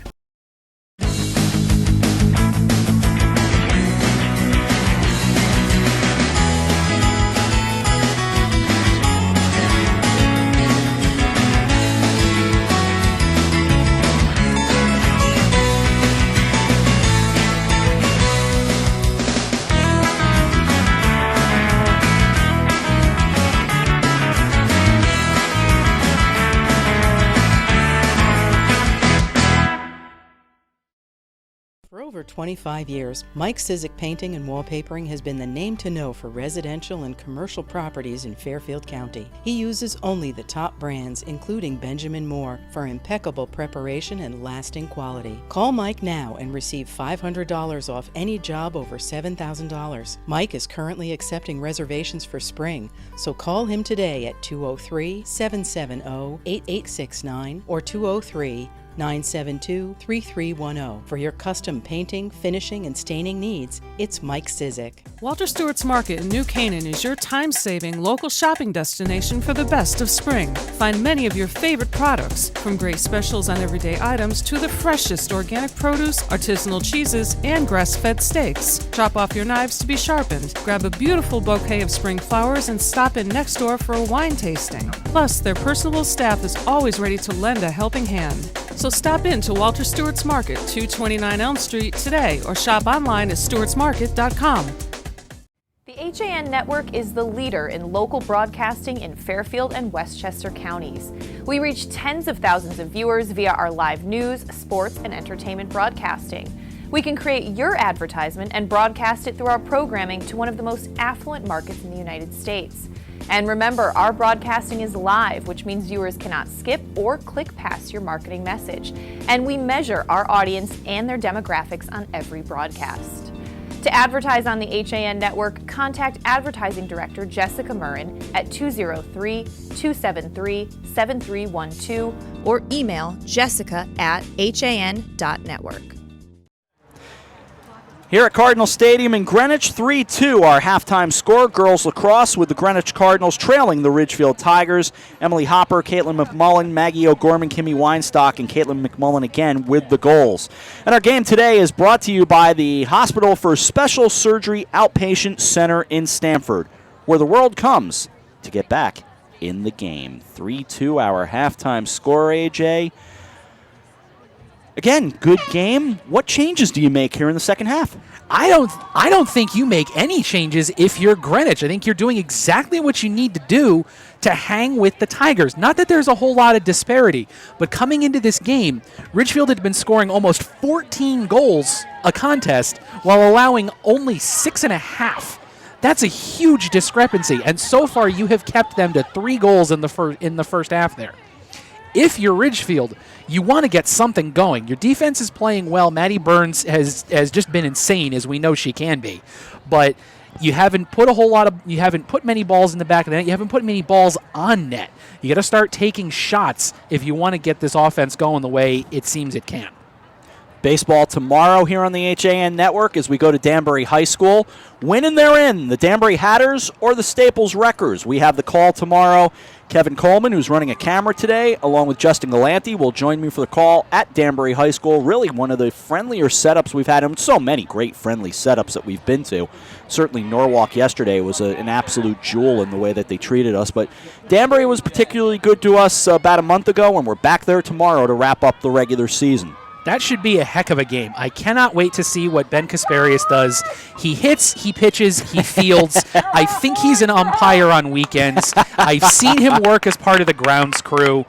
For over 25 years, Mike Cizik Painting and Wallpapering has been the name to know for residential and commercial properties in Fairfield County. He uses only the top brands, including Benjamin Moore, for impeccable preparation and lasting quality. Call Mike now and receive $500 off any job over $7,000. Mike is currently accepting reservations for spring, so call him today at 203-770-8869 or 203-972-3310. For your custom painting, finishing, and staining needs, it's Mike Cizik. Walter Stewart's Market in New Canaan is your time-saving local shopping destination for the best of spring. Find many of your favorite products, from great specials on everyday items to the freshest organic produce, artisanal cheeses, and grass-fed steaks. Drop off your knives to be sharpened, grab a beautiful bouquet of spring flowers, and stop in next door for a wine tasting. Plus, their personable staff is always ready to lend a helping hand. So stop in to Walter Stewart's Market, 229 Elm Street today, or shop online at stewartsmarket.com. The HAN Network is the leader in local broadcasting in Fairfield and Westchester counties. We reach tens of thousands of viewers via our live news, sports, and entertainment broadcasting. We can create your advertisement and broadcast it through our programming to one of the most affluent markets in the United States. And remember, our broadcasting is live, which means viewers cannot skip or click past your marketing message. And we measure our audience and their demographics on every broadcast. To advertise on the HAN Network, contact Advertising Director Jessica Murrin at 203-273-7312 or email jessica@han.network. Here at Cardinal Stadium in Greenwich, 3-2 our halftime score. Girls lacrosse with the Greenwich Cardinals trailing the Ridgefield Tigers. Emily Hopper, Caitlin McMullen, Maggie O'Gorman, Kimmy Weinstock, and Caitlin McMullen again with the goals. And our game today is brought to you by the Hospital for Special Surgery Outpatient Center in Stamford, where the world comes to get back in the game. 3-2 our halftime score, AJ. Again, good game. What changes do you make here in the second half? I don't think you make any changes if you're Greenwich. I think you're doing exactly what you need to do to hang with the Tigers. Not that there's a whole lot of disparity, but coming into this game, Ridgefield had been scoring almost 14 goals a contest while allowing only 6.5. That's a huge discrepancy, and so far you have kept them to 3 goals in the first half there. If you're Ridgefield, you want to get something going. Your defense is playing well. Maddie Burns has just been insane, as we know she can be. But you haven't put many balls in the back of the net. You haven't put many balls on net. You got to start taking shots if you want to get this offense going the way it seems it can. Baseball tomorrow here on the HAN Network as we go to Danbury High School. Win and they're in, the Danbury Hatters or the Staples Wreckers. We have the call tomorrow. Kevin Coleman, who's running a camera today, along with Justin Galanti, will join me for the call at Danbury High School. Really one of the friendlier setups we've had. So many great friendly setups that we've been to. Certainly Norwalk yesterday was an absolute jewel in the way that they treated us. But Danbury was particularly good to us about a month ago, and we're back there tomorrow to wrap up the regular season. That should be a heck of a game. I cannot wait to see what Ben Kasparius does. He hits, he pitches, he fields. I think he's an umpire on weekends. I've seen him work as part of the grounds crew.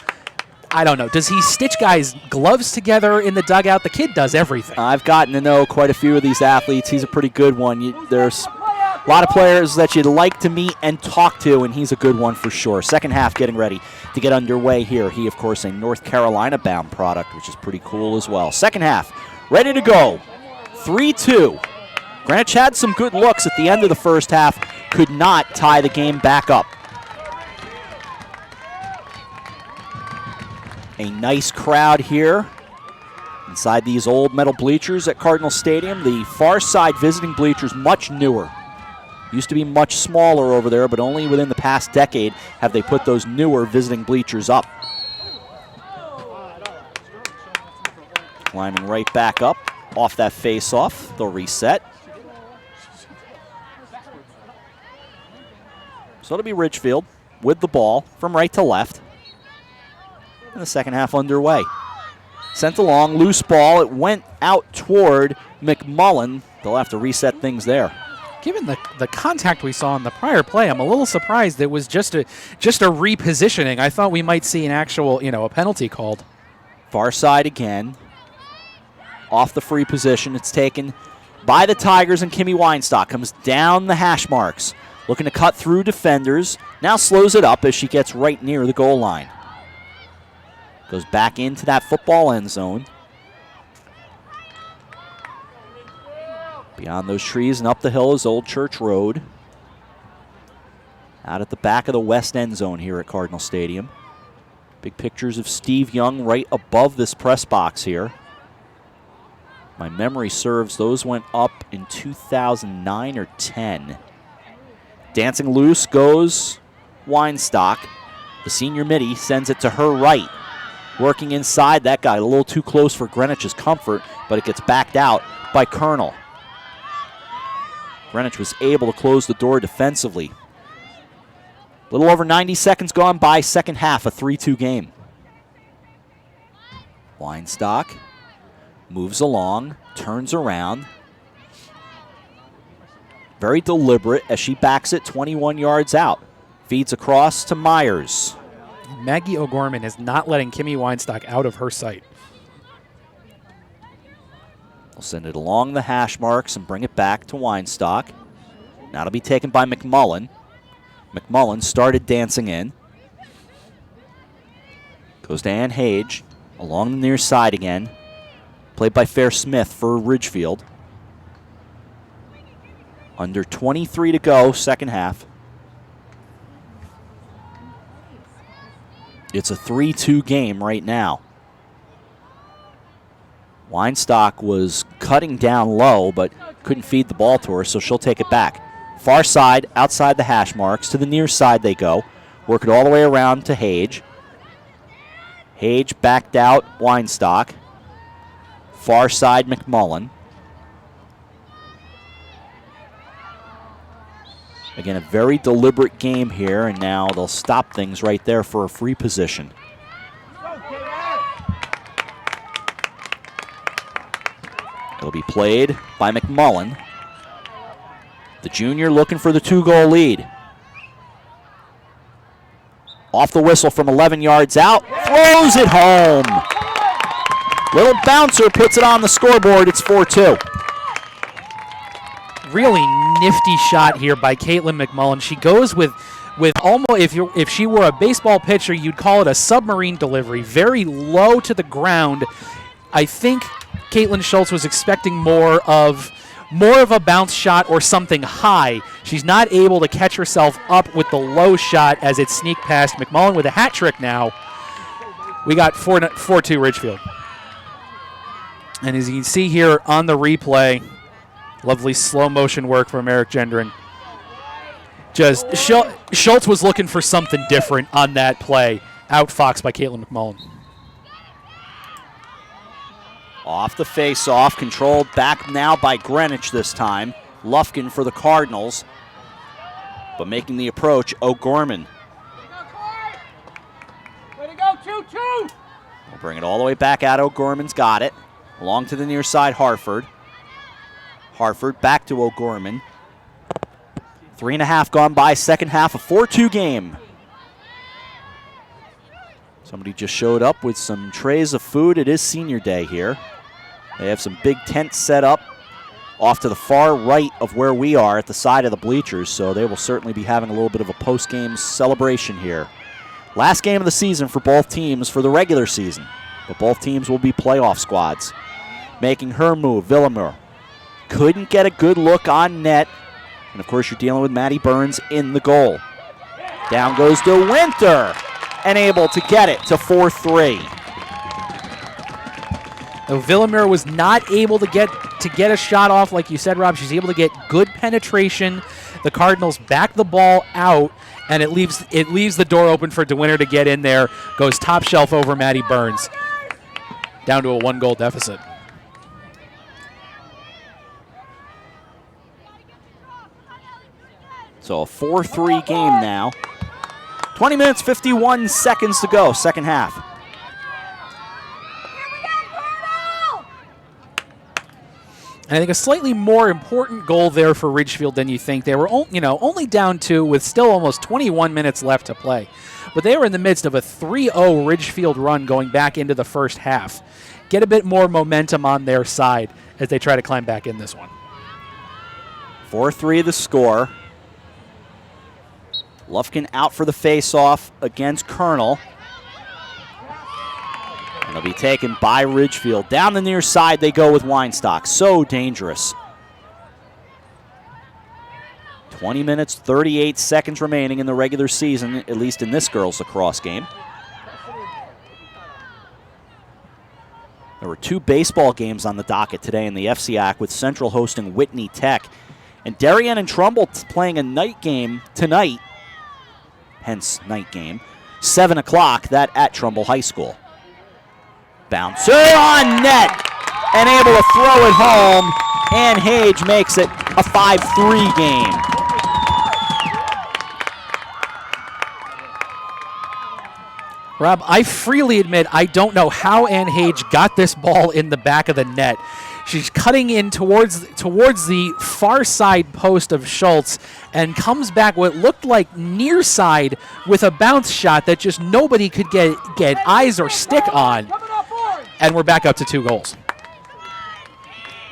I don't know. Does he stitch guys' gloves together in the dugout? The kid does everything. I've gotten to know quite a few of these athletes. He's a pretty good one. There's A lot of players that you'd like to meet and talk to, and he's a good one for sure. Second half getting ready to get underway here. He, of course, a North Carolina-bound product, which is pretty cool as well. Second half, ready to go. 3-2. Greenwich had some good looks at the end of the first half, could not tie the game back up. A nice crowd here inside these old metal bleachers at Cardinal Stadium. The far side visiting bleachers, much newer. Used to be much smaller over there, but only within the past decade have they put those newer visiting bleachers up. Climbing right back up off that face-off. They'll reset. So it'll be Ridgefield with the ball from right to left. And the second half underway. Sent along, loose ball. It went out toward McMullen. They'll have to reset things there. Given the contact we saw in the prior play, I'm a little surprised it was just a repositioning. I thought we might see an actual, a penalty called. Far side again. Off the free position. It's taken by the Tigers, and Kimmy Weinstock comes down the hash marks. Looking to cut through defenders. Now slows it up as she gets right near the goal line. Goes back into that football end zone. Beyond those trees and up the hill is Old Church Road. Out at the back of the west end zone here at Cardinal Stadium. Big pictures of Steve Young right above this press box here. My memory serves, those went up in 2009 or 10. Dancing loose goes Weinstock. The senior midi sends it to her right. Working inside, that got a little too close for Greenwich's comfort, but it gets backed out by Colonel. Greenwich was able to close the door defensively. A little over 90 seconds gone by, second half, a 3-2 game. Weinstock moves along, turns around. Very deliberate as she backs it 21 yards out. Feeds across to Myers. Maggie O'Gorman is not letting Kimmy Weinstock out of her sight. They'll send it along the hash marks and bring it back to Weinstock. Now it'll be taken by McMullen. McMullen started dancing in. Goes to Ann Hage along the near side again. Played by Fair Smith for Ridgefield. Under 23 to go, second half. It's a 3-2 game right now. Weinstock was cutting down low, but couldn't feed the ball to her, so she'll take it back. Far side, outside the hash marks. To the near side they go. Work it all the way around to Hage. Hage backed out Weinstock. Far side McMullen. Again, a very deliberate game here, and now they'll stop things right there for a free position. It'll be played by McMullen. The junior looking for the 2-goal lead. Off the whistle from 11 yards out, throws it home. Little bouncer puts it on the scoreboard, it's 4-2. Really nifty shot here by Caitlin McMullen. She goes with almost, if she were a baseball pitcher, you'd call it a submarine delivery, very low to the ground. I think Caitlin Schultz was expecting more of a bounce shot or something high. She's not able to catch herself up with the low shot as it sneaked past McMullen with a hat trick now. We got 4-2 Ridgefield. And as you can see here on the replay, lovely slow motion work from Eric Gendron. Just Schultz was looking for something different on that play. Outfoxed by Caitlin McMullen. Off the face-off, controlled back now by Greenwich this time. Lufkin for the Cardinals, but making the approach, O'Gorman. Way to go, 2-2. We'll bring it all the way back out. O'Gorman's got it. Along to the near side, Harford. Harford back to O'Gorman. 3.5 gone by, second half, a 4-2 game. Somebody just showed up with some trays of food. It is senior day here. They have some big tents set up off to the far right of where we are at the side of the bleachers, so they will certainly be having a little bit of a post-game celebration here. Last game of the season for both teams for the regular season, but both teams will be playoff squads. Making her move, Villamur. Couldn't get a good look on net, and of course you're dealing with Maddie Burns in the goal. Down goes to Winter, and able to get it to 4-3. Though Villamur was not able to get a shot off, like you said, Rob. She's able to get good penetration. The Cardinals back the ball out, and it leaves the door open for DeWinter to get in there. Goes top shelf over Maddie Burns. Down to a 1-goal deficit. So a 4-3 game now. 20 minutes, 51 seconds to go, second half. And I think a slightly more important goal there for Ridgefield than you think. They were only down 2 with still almost 21 minutes left to play. But they were in the midst of a 3-0 Ridgefield run going back into the first half. Get a bit more momentum on their side as they try to climb back in this one. 4-3 the score. Lufkin out for the face-off against Colonel. And it'll be taken by Ridgefield. Down the near side they go with Weinstock. So dangerous. 20 minutes, 38 seconds remaining in the regular season, at least in this girls' lacrosse game. There were 2 baseball games on the docket today in the FCAC, with Central hosting Whitney Tech. And Darien and Trumbull playing a night game tonight, hence night game, 7 o'clock, that at Trumbull High School. Bouncer on net, and able to throw it home. Ann Hage makes it a 5-3 game. Rob, I freely admit I don't know how Ann Hage got this ball in the back of the net. She's cutting in towards the far side post of Schultz and comes back what looked like near side with a bounce shot that just nobody could get eyes or stick on. And we're back up to 2 goals.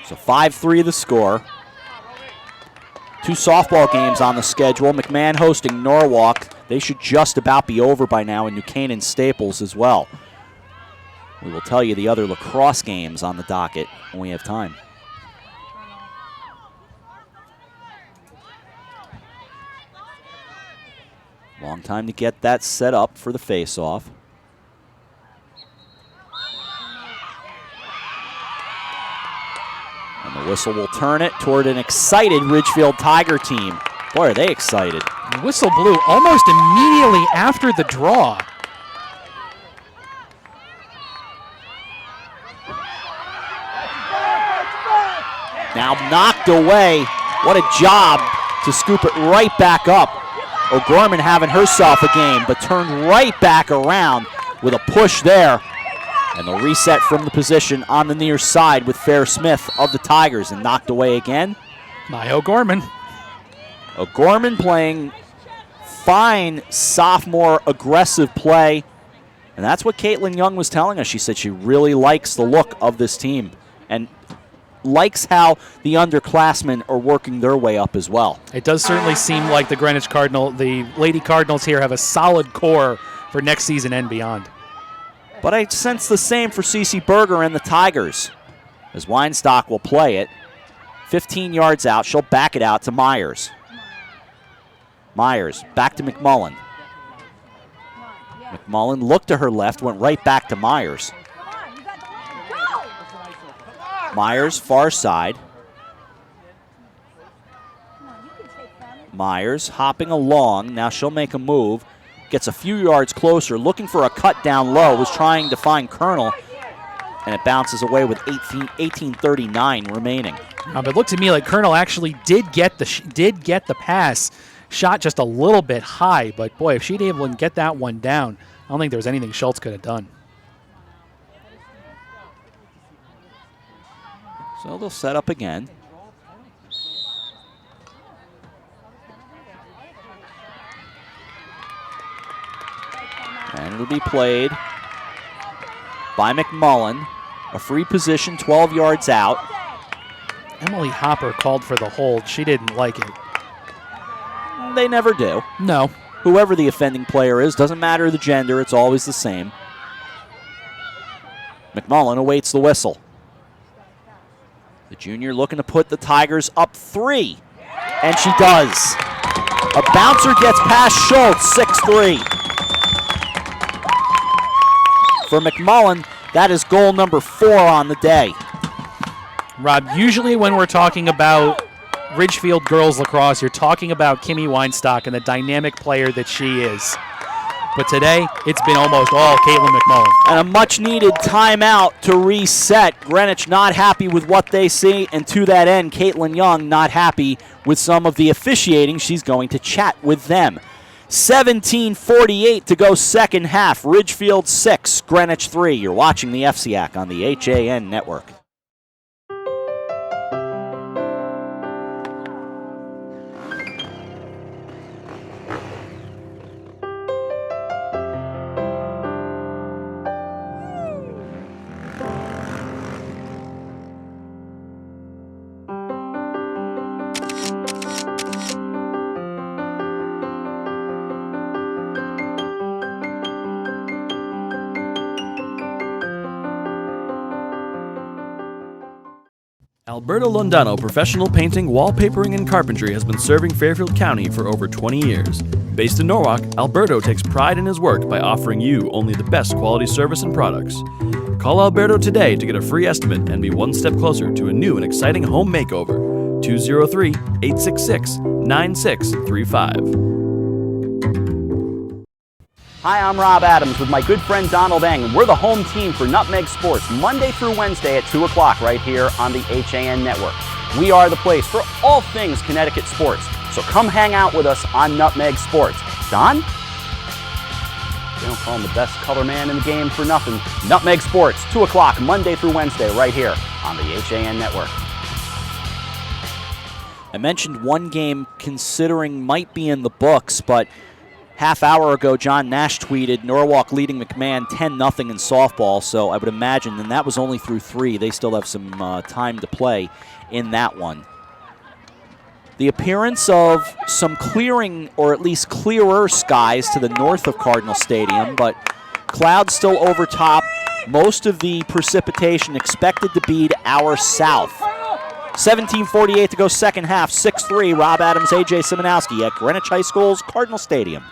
So 5-3 the score. 2 softball games on the schedule. McMahon hosting Norwalk. They should just about be over by now, in New Canaan Staples as well. We will tell you the other lacrosse games on the docket when we have time. Long time to get that set up for the face-off. And the whistle will turn it toward an excited Ridgefield Tiger team. Boy, are they excited. The whistle blew almost immediately after the draw. Now knocked away. What a job to scoop it right back up. O'Gorman having herself a game, but turned right back around with a push there. And they'll reset from the position on the near side with Fair Smith of the Tigers, and knocked away again by O'Gorman. O'Gorman playing fine sophomore aggressive play. And that's what Caitlin Young was telling us. She said she really likes the look of this team and likes how the underclassmen are working their way up as well. It does certainly seem like the the Lady Cardinals here have a solid core for next season and beyond. But I sense the same for Cece Berger and the Tigers, as Weinstock will play it. 15 yards out, she'll back it out to Myers. Myers back to McMullen. McMullen looked to her left, went right back to Myers. Myers, far side. Myers hopping along. Now she'll make a move. Gets a few yards closer, looking for a cut down low. Was trying to find Colonel, and it bounces away with 18:39 remaining. But it looked to me like Colonel actually did get the pass. Shot just a little bit high, but boy, if she'd able to get that one down, I don't think there was anything Schultz could have done. So they'll set up again. And it'll be played by McMullen. A free position, 12 yards out. Emily Hopper called for the hold. She didn't like it. They never do. No. Whoever the offending player is, doesn't matter the gender, it's always the same. McMullen awaits the whistle. The junior looking to put the Tigers up 3, and she does. A bouncer gets past Schultz, 6-3. For McMullen, that is goal number 4 on the day. Rob, usually when we're talking about Ridgefield girls lacrosse, you're talking about Kimmy Weinstock and the dynamic player that she is. But today, it's been almost all Caitlin McMullen. And a much-needed timeout to reset. Greenwich not happy with what they see, and to that end, Caitlin Young not happy with some of the officiating. She's going to chat with them. 17:48 to go second half. Ridgefield 6, Greenwich 3. You're watching the FCAC on the HAN Network. Alberto Londano Professional Painting, Wallpapering, and Carpentry has been serving Fairfield County for over 20 years. Based in Norwalk, Alberto takes pride in his work by offering you only the best quality service and products. Call Alberto today to get a free estimate and be one step closer to a new and exciting home makeover. 203-866-9635. Hi, I'm Rob Adams with my good friend Donald Eng, and we're the home team for Nutmeg Sports, Monday through Wednesday at 2 o'clock right here on the HAN Network. We are the place for all things Connecticut sports, so come hang out with us on Nutmeg Sports. Don? They don't call him the best color man in the game for nothing. Nutmeg Sports, 2 o'clock, Monday through Wednesday right here on the HAN Network. I mentioned one game considering might be in the books, but half hour ago, John Nash tweeted Norwalk leading McMahon 10-0 in softball, so I would imagine, and that was only through 3. They still have some time to play in that one. The appearance of some clearing, or at least clearer skies to the north of Cardinal Stadium, but clouds still over top. Most of the precipitation expected to be to our south. 17:48 to go second half, 6-3. Rob Adams, AJ Simonowski at Greenwich High School's Cardinal Stadium.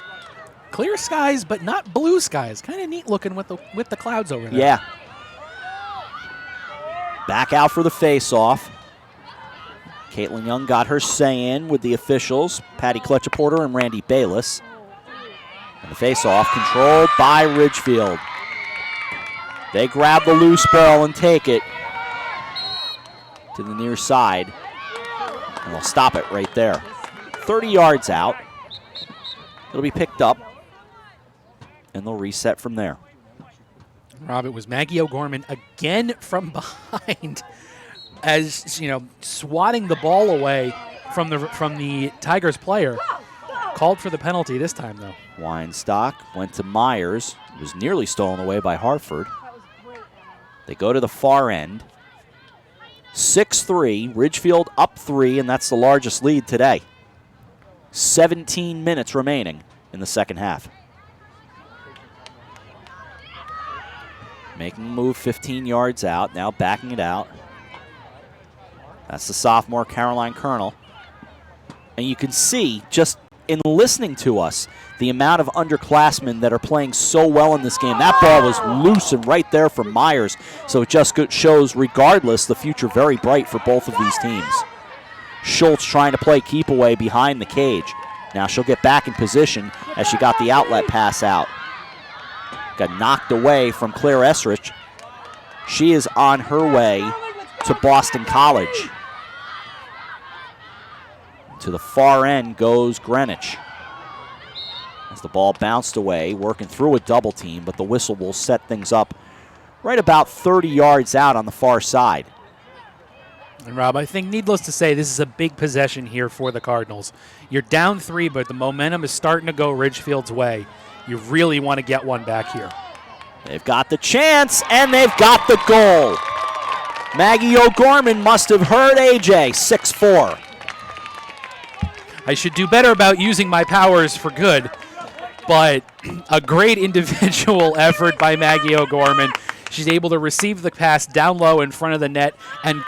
Clear skies, but not blue skies. Kind of neat looking with the clouds over there. Yeah. Back out for the face-off. Caitlin Young got her say in with the officials, Patty Kletcher-Porter and Randy Bayless. And the face-off controlled by Ridgefield. They grab the loose ball and take it to the near side. And they'll stop it right there. 30 yards out. It'll be picked up. And they'll reset from there. Rob, it was Maggie O'Gorman again from behind, as you know, swatting the ball away from the Tigers player. Called for the penalty this time, though. Weinstock went to Myers. It was nearly stolen away by Hartford. They go to the far end. 6-3, Ridgefield up 3, and that's the largest lead today. 17 minutes remaining in the second half. Making a move 15 yards out, now backing it out. That's the sophomore Caroline Colonel. And you can see, just in listening to us, the amount of underclassmen that are playing so well in this game. That ball was loose and right there for Myers, so it just shows, regardless, the future very bright for both of these teams. Schultz trying to play keep away behind the cage. Now she'll get back in position as she got the outlet pass out. Got knocked away from Claire Esrich. She is on her way to Boston College. To the far end goes Greenwich. As the ball bounced away, working through a double team, but the whistle will set things up right about 30 yards out on the far side. And Rob, I think needless to say, this is a big possession here for the Cardinals. You're down 3, but the momentum is starting to go Ridgefield's way. You really want to get one back here. They've got the chance, and they've got the goal. Maggie O'Gorman must have heard AJ, 6'4". I should do better about using my powers for good, but a great individual effort by Maggie O'Gorman. She's able to receive the pass down low in front of the net and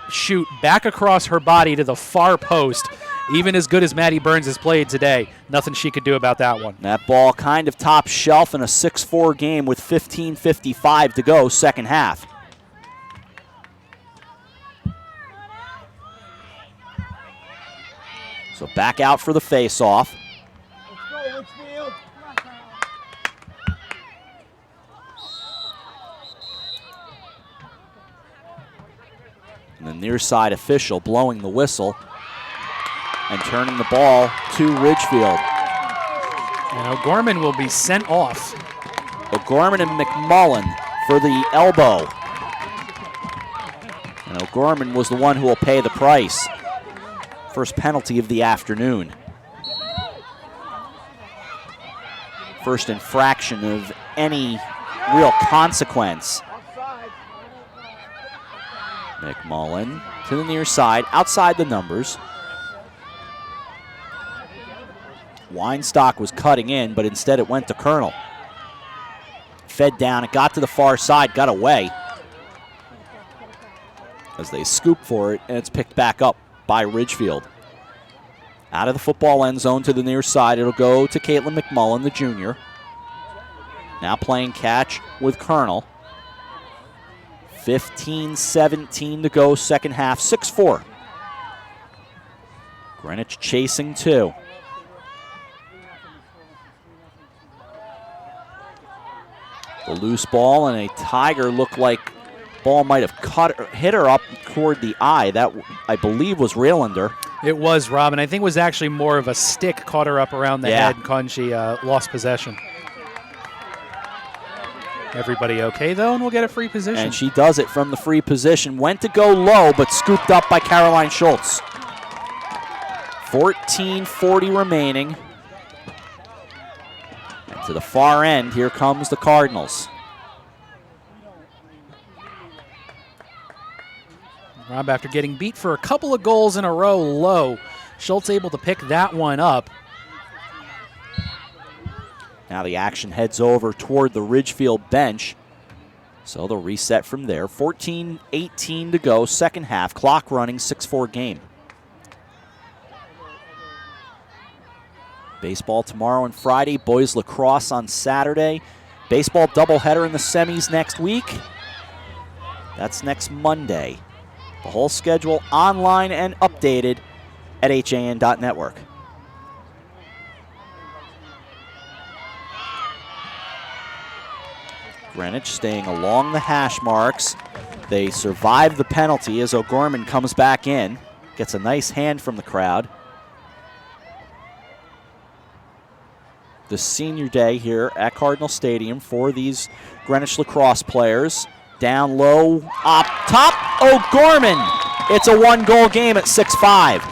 shoot back across her body to the far post. Even as good as Maddie Burns has played today, nothing she could do about that one. That ball kind of top shelf in a 6-4 game with 15:55 to go, second half. So back out for the face-off. Let's go, Ridgefield. And the near side official blowing the whistle and turning the ball to Ridgefield. And O'Gorman will be sent off. O'Gorman and McMullen for the elbow. And O'Gorman was the one who will pay the price. First penalty of the afternoon. First infraction of any real consequence. McMullen to the near side, outside the numbers. Weinstock was cutting in, but instead it went to Colonel. Fed down, it got to the far side, got away. As they scoop for it, and it's picked back up by Ridgefield. Out of the football end zone to the near side, it'll go to Caitlin McMullen, the junior. Now playing catch with Colonel. 15:17 to go, second half, 6-4. Greenwich chasing 2. The loose ball, and a Tiger looked like ball might have hit her up toward the eye. That, I believe, was Raelander. It was, Rob, and I think it was actually more of a stick caught her up around the head and she lost possession. Everybody okay, though, and we'll get a free position. And she does it from the free position. Went to go low, but scooped up by Caroline Schultz. 14:40 remaining. And to the far end, here comes the Cardinals. Rob, after getting beat for a couple of goals in a row low, Schultz able to pick that one up. Now the action heads over toward the Ridgefield bench. So they'll reset from there. 14:18 to go, second half. Clock running, 6-4 game. Baseball tomorrow and Friday. Boys lacrosse on Saturday. Baseball doubleheader in the semis next week. That's next Monday. The whole schedule online and updated at HAN.network. Greenwich staying along the hash marks. They survive the penalty as O'Gorman comes back in. Gets a nice hand from the crowd. The senior day here at Cardinal Stadium for these Greenwich lacrosse players. Down low, up top, O'Gorman. It's a one-goal game at 6-5.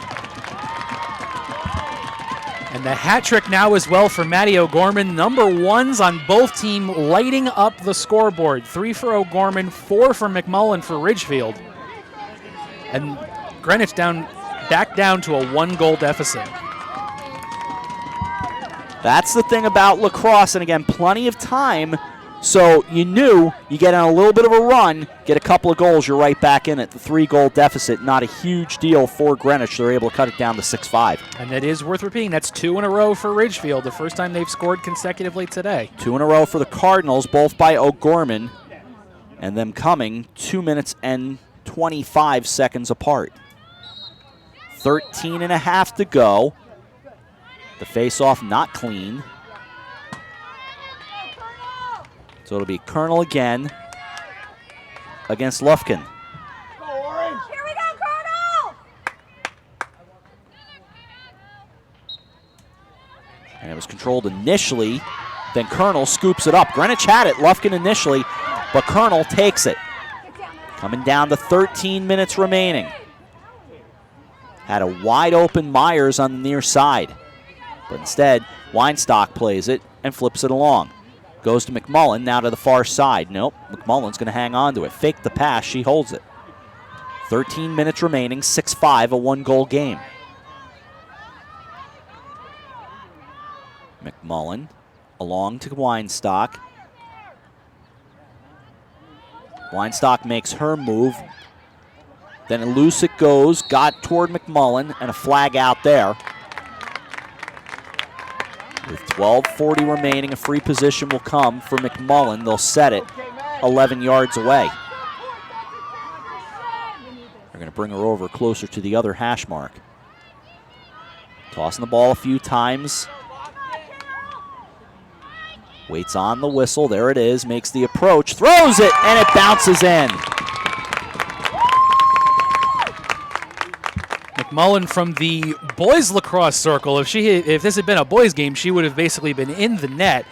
And the hat trick now as well for Maddie O'Gorman. Number ones on both teams lighting up the scoreboard. 3 for O'Gorman, 4 for McMullen for Ridgefield. And Greenwich back down to a one-goal deficit. That's the thing about lacrosse, and again, plenty of time. So you knew you get on a little bit of a run, get a couple of goals, you're right back in it. The 3-goal deficit, not a huge deal for Greenwich. They're able to cut it down to 6-5. And that is worth repeating. That's 2 in a row for Ridgefield, the first time they've scored consecutively today. 2 in a row for the Cardinals, both by O'Gorman, and them coming 2 minutes and 25 seconds apart. 13.5 to go. The face-off not clean. So it'll be Colonel again against Lufkin. Go, Orange. Here we go, Colonel! And it was controlled initially. Then Colonel scoops it up. Greenwich had it, Lufkin initially, but Colonel takes it. Coming down to 13 minutes remaining. Had a wide open Myers on the near side. But instead, Weinstock plays it and flips it along. Goes to McMullen, now to the far side. Nope, McMullen's going to hang on to it. Fake the pass, she holds it. 13 minutes remaining, 6-5, a one-goal game. McMullen along to Weinstock. Weinstock makes her move. Then loose it goes, got toward McMullen, and a flag out there. With 12:40 remaining, a free position will come for McMullen. They'll set it 11 yards away. They're going to bring her over closer to the other hash mark. Tossing the ball a few times. Waits on the whistle. There it is. Makes the approach. Throws it, and it bounces in. McMullen from the boys lacrosse circle. If this had been a boys game, she would have basically been in the net.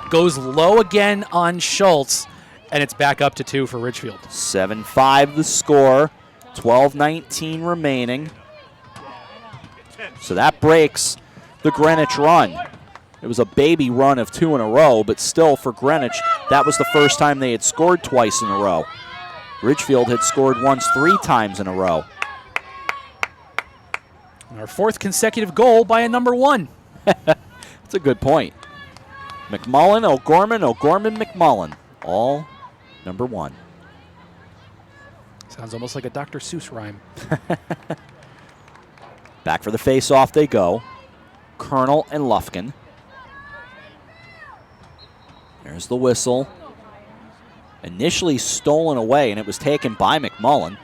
Goes low again on Schultz, and it's back up to 2 for Ridgefield. 7-5 the score. 12:19 remaining. So that breaks the Greenwich run. It was a baby run of 2 in a row, but still for Greenwich, that was the first time they had scored twice in a row. Ridgefield had scored once 3 times in a row. Our 4th consecutive goal by a number 1. That's a good point. McMullen, O'Gorman, McMullen. All number 1. Sounds almost like a Dr. Seuss rhyme. Back for the face-off they go. Colonel and Lufkin. There's the whistle. Initially stolen away, and it was taken by McMullen.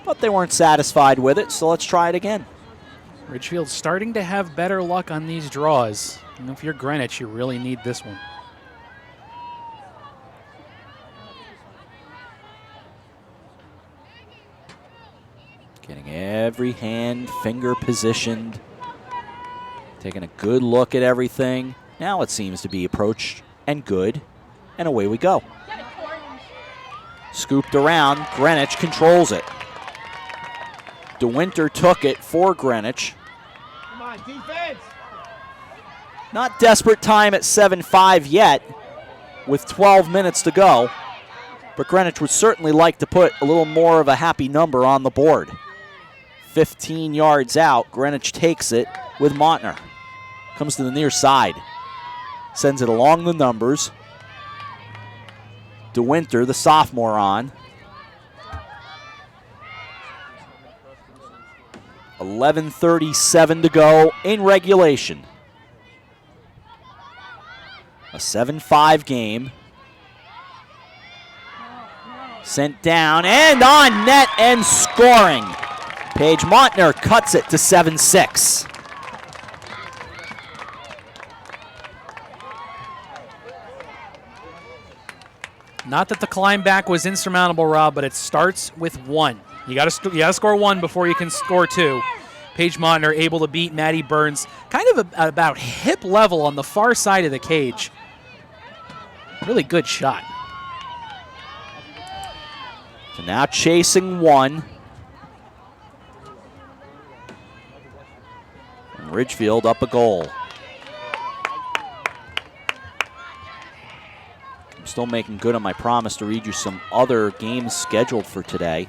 But they weren't satisfied with it, so let's try it again. Ridgefield's starting to have better luck on these draws. And if you're Greenwich, you really need this one. Getting every hand, finger positioned. Taking a good look at everything. Now it seems to be approached and good. And away we go. Scooped around. Greenwich controls it. DeWinter took it for Greenwich. Come on, defense. Not desperate time at 7-5 yet with 12 minutes to go. But Greenwich would certainly like to put a little more of a happy number on the board. 15 yards out, Greenwich takes it with Montner. Comes to the near side. Sends it along the numbers. DeWinter, the sophomore, on. 11:37 to go in regulation. A 7-5 game. Sent down and on net and scoring. Paige Montner cuts it to 7-6. Not that the climb back was insurmountable, Rob, but it starts with 1. You got to score 1 before you can score 2. Paige Montner able to beat Maddie Burns kind of about hip level on the far side of the cage. Really good shot. So now chasing 1. And Ridgefield up a goal. I'm still making good on my promise to read you some other games scheduled for today.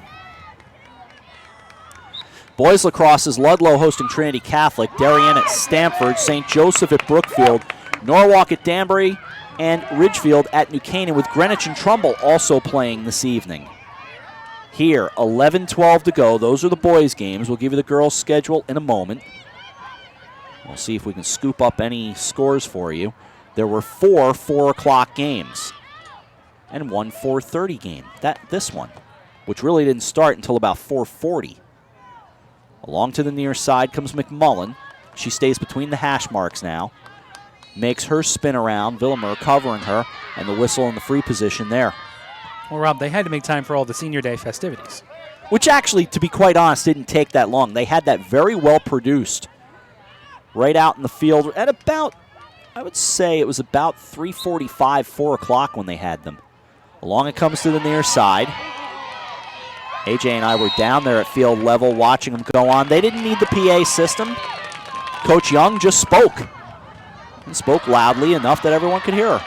Boys lacrosse is Ludlow hosting Trinity Catholic, Darien at Stamford, St. Joseph at Brookfield, Norwalk at Danbury, and Ridgefield at New Canaan, with Greenwich and Trumbull also playing this evening. Here, 11:12 to go. Those are the boys' games. We'll give you the girls' schedule in a moment. We'll see if we can scoop up any scores for you. There were 4 4 o'clock games and 1 4:30 game. This one, which really didn't start until about 4:40. Along to the near side comes McMullen. She stays between the hash marks now. Makes her spin around. Villemer covering her, and the whistle in the free position there. Well, Rob, they had to make time for all the senior day festivities. Which actually, to be quite honest, didn't take that long. They had that very well produced right out in the field at about, I would say it was about 3:45, 4 o'clock when they had them. Along it comes to the near side. AJ and I were down there at field level watching them go on. They didn't need the PA system. Coach Young just spoke. He spoke loudly enough that everyone could hear her.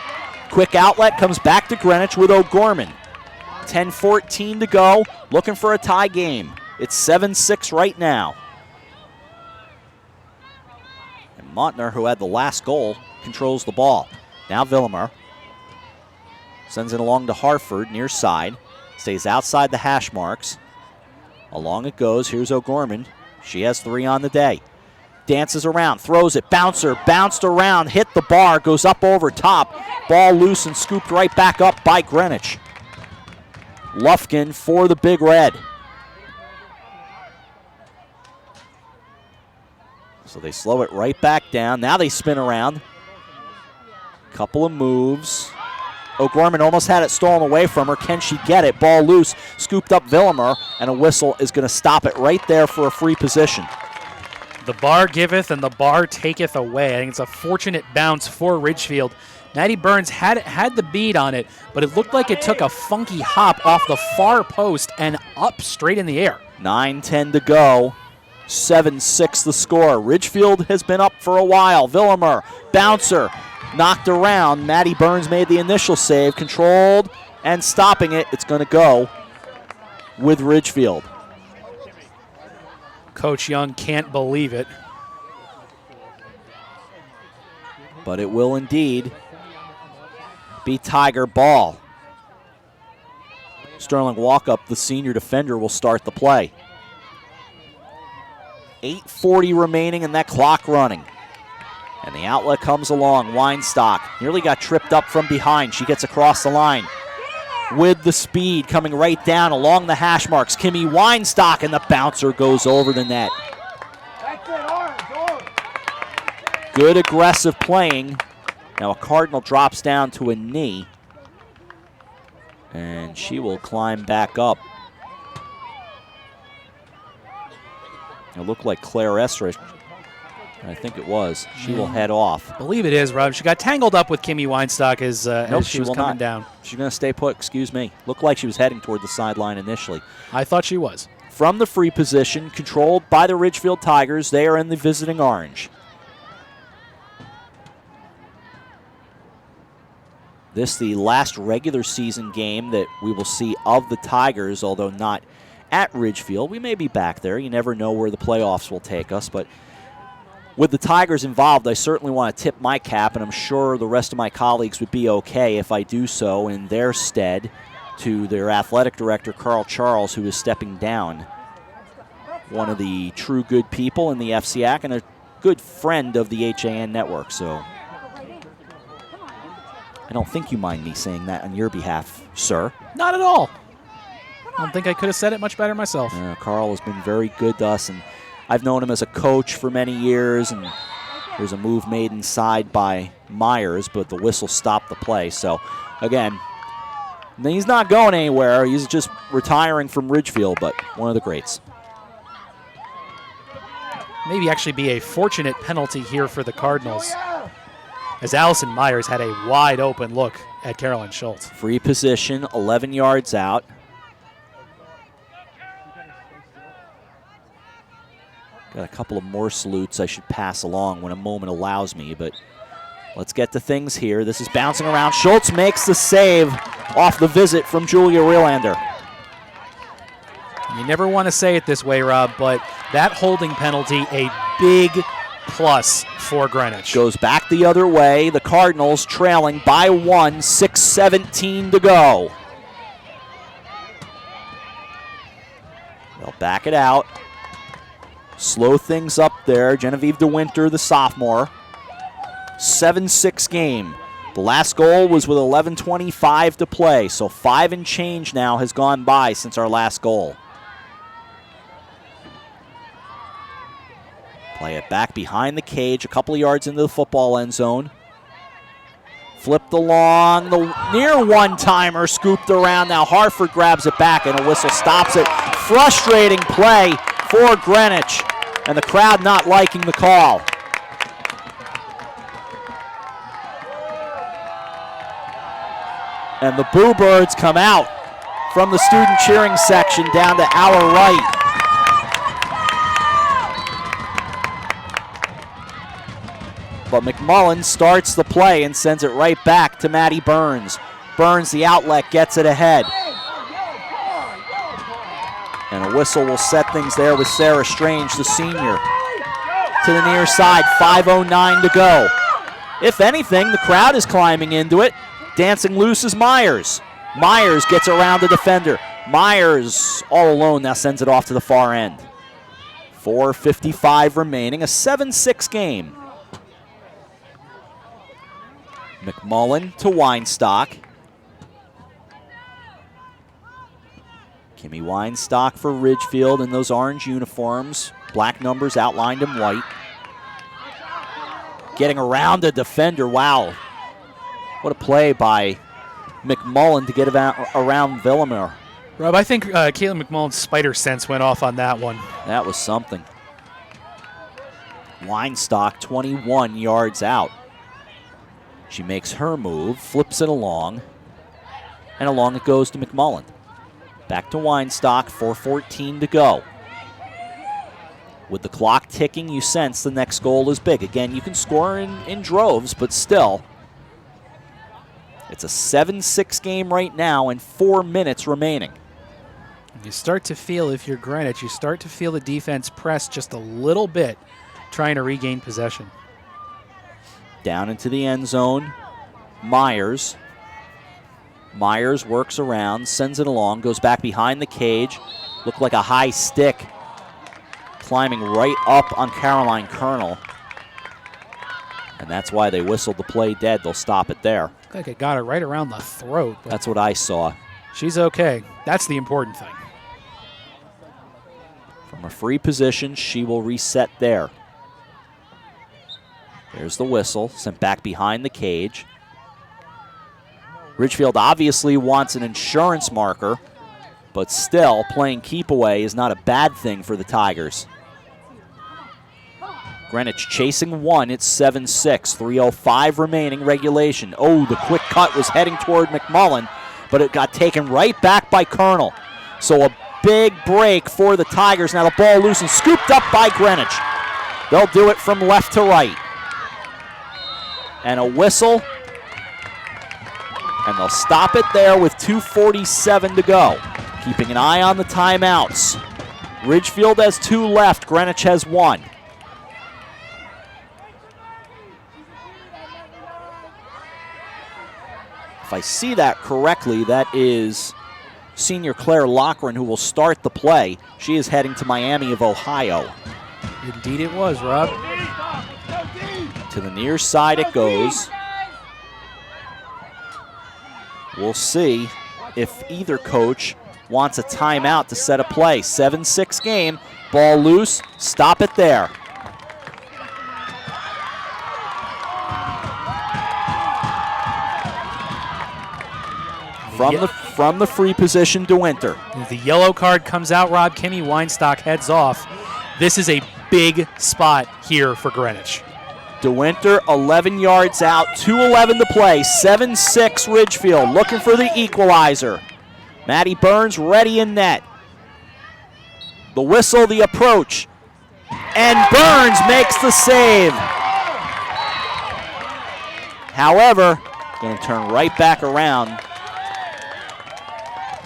Quick outlet comes back to Greenwich with O'Gorman. 10-14 to go, looking for a tie game. It's 7-6 right now. And Montner, who had the last goal, controls the ball. Now Villamar sends it along to Harford, near side. Stays outside the hash marks. Along it goes. Here's O'Gorman. She has 3 on the day. Dances around, throws it, bouncer, bounced around, hit the bar, goes up over top. Ball loose and scooped right back up by Greenwich. Lufkin for the Big Red. So they slow it right back down. Now they spin around. Couple of moves. O'Gorman almost had it stolen away from her. Can she get it? Ball loose, scooped up Villamar, and a whistle is going to stop it right there for a free position. The bar giveth and the bar taketh away. I think it's a fortunate bounce for Ridgefield. Maddie Burns had the bead on it, but it looked like it took a funky hop off the far post and up straight in the air. 9:10 to go. 7-6 the score. Ridgefield has been up for a while. Villamar, bouncer, knocked around. Maddie Burns made the initial save, controlled and stopping it. It's going to go with Ridgefield. Coach Young can't believe it. But it will indeed be Tiger ball. Sterling Walkup, the senior defender, will start the play. 8:40 remaining and that clock running. And the outlet comes along. Weinstock nearly got tripped up from behind. She gets across the line with the speed coming right down along the hash marks. Kimmy Weinstock, and the bouncer goes over the net. Good aggressive playing. Now a Cardinal drops down to a knee. And she will climb back up. It looked like Claire Estrich. I think it was. She will head off. I believe it is, Rob. She got tangled up with Kimmy Weinstock as she was coming not. down. She's going to stay put, excuse me. Looked like she was heading toward the sideline initially. I thought she was. From the free position, controlled by the Ridgefield Tigers, they are in the visiting orange. This the last regular season game that we will see of the Tigers, although not at Ridgefield. We may be back there. You never know where the playoffs will take us, but with the Tigers involved, I certainly want to tip my cap, and I'm sure the rest of my colleagues would be okay if I do so in their stead, to their athletic director, Carl Charles, who is stepping down. One of the true good people in the FCAC and a good friend of the HAN network. So I don't think you mind me saying that on your behalf, sir. Not at all. I don't think I could have said it much better myself. Carl has been very good to us, and I've known him as a coach for many years, and there's a move made inside by Myers, but the whistle stopped the play. So, again, he's not going anywhere. He's just retiring from Ridgefield, but one of the greats. Maybe actually be a fortunate penalty here for the Cardinals, as Allison Myers had a wide open look at Caroline Schultz. Free position, 11 yards out. Got a couple of more salutes I should pass along when a moment allows me, but let's get to things here. This is bouncing around. Schultz makes the save off the visit from Julia Realander. You never want to say it this way, Rob, but that holding penalty, a big plus for Greenwich. Goes back the other way. The Cardinals trailing by 1, 6:17 to go. They'll back it out. Slow things up there. Genevieve DeWinter, the sophomore. 7-6 game. The last goal was with 11:25 to play, so 5 and change now has gone by since our last goal. Play it back behind the cage, a couple of yards into the football end zone. Flipped along, the near one-timer scooped around. Now Harford grabs it back and a whistle stops it. Frustrating play for Greenwich, and the crowd not liking the call. And the Boo Birds come out from the student cheering section down to our right. But McMullen starts the play and sends it right back to Maddie Burns. Burns, the outlet, gets it ahead. And a whistle will set things there with Sarah Strange, the senior. To the near side, 5:09 to go. If anything, the crowd is climbing into it. Dancing loose is Myers. Myers gets around the defender. Myers, all alone, now sends it off to the far end. 4:55 remaining, a 7-6 game. McMullen to Weinstock. Kimmy Weinstock for Ridgefield in those orange uniforms. Black numbers outlined in white. Getting around a defender, wow. What a play by McMullen to get around Villamur. Rob, I think Caitlin McMullen's spider sense went off on that one. That was something. Weinstock 21 yards out. She makes her move, flips it along, and along it goes to McMullen. Back to Weinstock, 4:14 to go. With the clock ticking, you sense the next goal is big. Again, you can score in droves, but still, it's a 7-6 game right now and 4 minutes remaining. You start to feel, if you're Greenwich, you start to feel the defense press just a little bit, trying to regain possession. Down into the end zone, Myers. Myers works around, sends it along, goes back behind the cage. Looked like a high stick climbing right up on Caroline Colonel. And that's why they whistled the play dead. They'll stop it there. Looked like it got her right around the throat. That's what I saw. She's okay. That's the important thing. From a free position, she will reset there. There's the whistle, sent back behind the cage. Ridgefield obviously wants an insurance marker, but still, playing keep away is not a bad thing for the Tigers. Greenwich chasing one, it's 7-6, 3:05 remaining regulation. Oh, the quick cut was heading toward McMullen, but it got taken right back by Colonel. So a big break for the Tigers. Now the ball loose and scooped up by Greenwich. They'll do it from left to right. And a whistle. And they'll stop it there with 2:47 to go. Keeping an eye on the timeouts. Ridgefield has 2 left. Greenwich has 1. If I see that correctly, that is senior Claire Loughran who will start the play. She is heading to Miami of Ohio. Indeed it was, Rob. To the near side it goes. We'll see if either coach wants a timeout to set a play. 7-6 game, ball loose, stop it there. From the free position, DeWinter. The yellow card comes out, Rob. Kimmy Weinstock heads off. This is a big spot here for Greenwich. DeWinter 11 yards out, 2:11 to play, 7-6 Ridgefield, looking for the equalizer. Maddie Burns ready in net. The whistle, the approach, and Burns makes the save. However, going to turn right back around.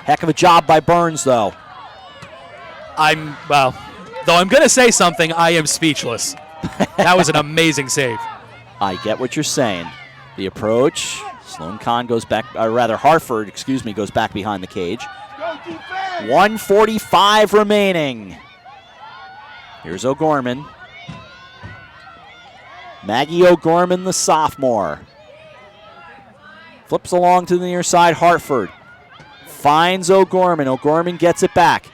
Heck of a job by Burns, though. Though I'm going to say something, I am speechless. That was an amazing save. I get what you're saying. The approach, Sloan Kahn goes back, Hartford, goes back behind the cage. 1:45 remaining. Here's O'Gorman. Maggie O'Gorman, the sophomore. Flips along to the near side, Hartford. Finds O'Gorman. O'Gorman gets it back.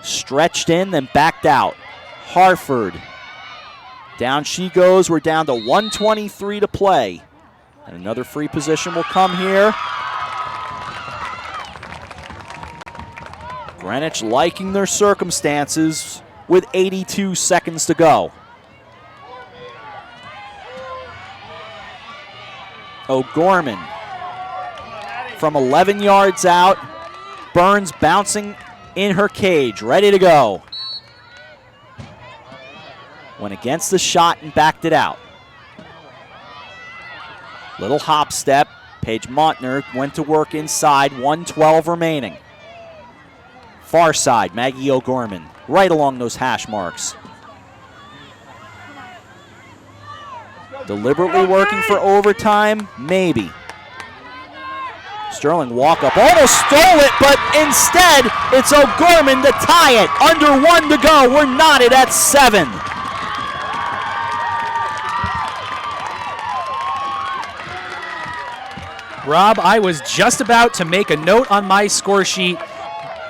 Stretched in, then backed out. Hartford. Down she goes. We're down to 1:23 to play. And another free position will come here. Greenwich liking their circumstances with 82 seconds to go. O'Gorman from 11 yards out. Burns bouncing in her cage, ready to go. Went against the shot and backed it out. Little hop step. Paige Montner went to work inside, 1:12 remaining. Far side, Maggie O'Gorman, right along those hash marks. Deliberately working for overtime? Maybe. Sterling walk up, almost stole it, but instead it's O'Gorman to tie it. Under 1 to go, we're knotted at 7. Rob, I was just about to make a note on my score sheet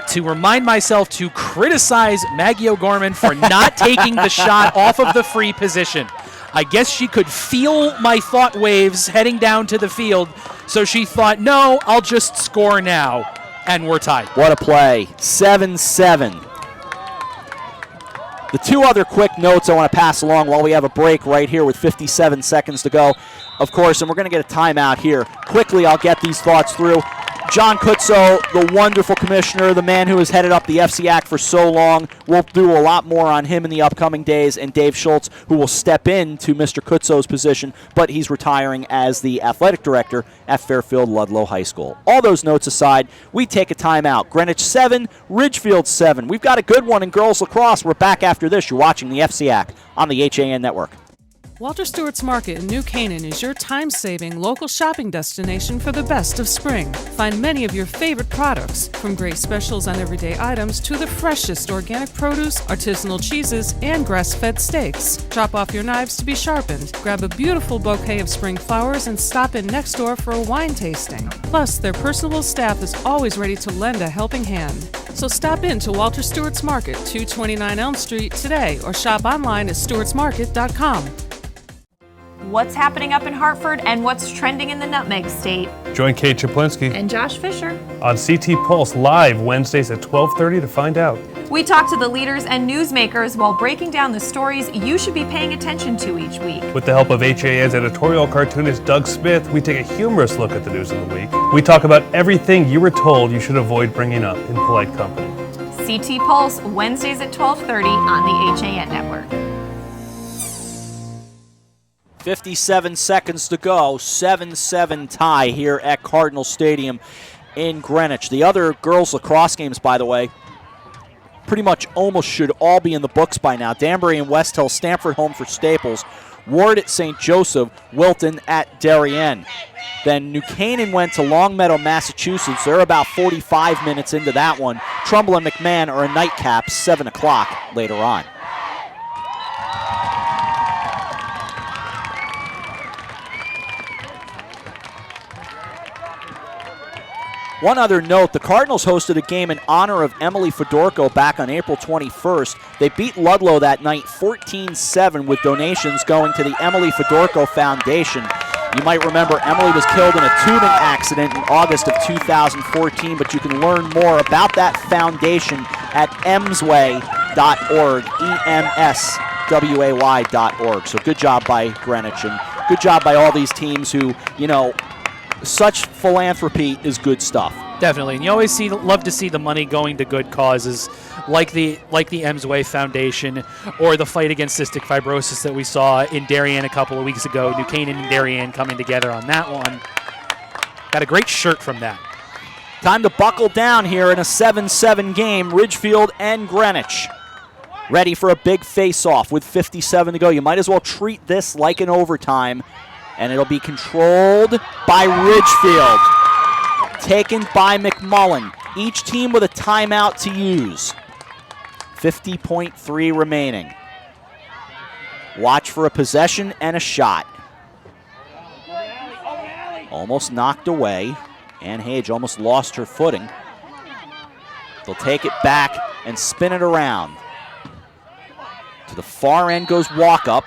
to remind myself to criticize Maggie O'Gorman for not taking the shot off of the free position. I guess she could feel my thought waves heading down to the field, so she thought, no, I'll just score now, and we're tied. What a play. 7-7. The two other quick notes I want to pass along while we have a break right here with 57 seconds to go, of course, and we're going to get a timeout here. Quickly, I'll get these thoughts through. John Kutzo, the wonderful commissioner, the man who has headed up the FCAC for so long. We'll do a lot more on him in the upcoming days, and Dave Schultz, who will step into Mr. Kutzo's position, but he's retiring as the athletic director at Fairfield Ludlow High School. All those notes aside, we take a timeout. Greenwich 7, Ridgefield 7. We've got a good one in girls lacrosse. We're back after this. You're watching the FCAC on the HAN Network. Walter Stewart's Market in New Canaan is your time-saving local shopping destination for the best of spring. Find many of your favorite products, from great specials on everyday items to the freshest organic produce, artisanal cheeses, and grass-fed steaks. Drop off your knives to be sharpened, grab a beautiful bouquet of spring flowers, and stop in next door for a wine tasting. Plus, their personable staff is always ready to lend a helping hand. So stop in to Walter Stewart's Market, 229 Elm Street today, or shop online at stewartsmarket.com. What's happening up in Hartford and what's trending in the Nutmeg State? Join Kate Czaplinski And Josh Fisher on CT Pulse live Wednesdays at 12:30 to find out. We talk to the leaders and newsmakers while breaking down the stories you should be paying attention to each week. With the help of HAN's editorial cartoonist Doug Smith, we take a humorous look at the news of the week. We talk about everything you were told you should avoid bringing up in polite company. CT Pulse, Wednesdays at 12:30 on the HAN Network. 57 seconds to go, 7-7 tie here at Cardinal Stadium in Greenwich. The other girls lacrosse games, by the way, pretty much almost should all be in the books by now. Danbury and West Hill, Stamford home for Staples, Ward at St. Joseph, Wilton at Darien. Then New Canaan went to Longmeadow, Massachusetts. They're about 45 minutes into that one. Trumbull and McMahon are a nightcap, 7 o'clock later on. One other note, the Cardinals hosted a game in honor of Emily Fedorko back on April 21st. They beat Ludlow that night 14-7 with donations going to the Emily Fedorko Foundation. You might remember Emily was killed in a tubing accident in August of 2014, but you can learn more about that foundation at emsway.org, emsway.org. So good job by Greenwich, and good job by all these teams who, you know, such philanthropy is good stuff. Definitely, and you always love to see the money going to good causes, like the Emsway Foundation or the fight against cystic fibrosis that we saw in Darien a couple of weeks ago. New Canaan and Darien coming together on that one. Got a great shirt from that. Time to buckle down here in a 7-7 game, Ridgefield and Greenwich. Ready for a big face-off with 57 to go. You might as well treat this like an overtime. And it'll be controlled by Ridgefield. Taken by McMullen. Each team with a timeout to use. 50.3 remaining. Watch for a possession and a shot. Almost knocked away. Ann Hage almost lost her footing. They'll take it back and spin it around. To the far end goes Walkup.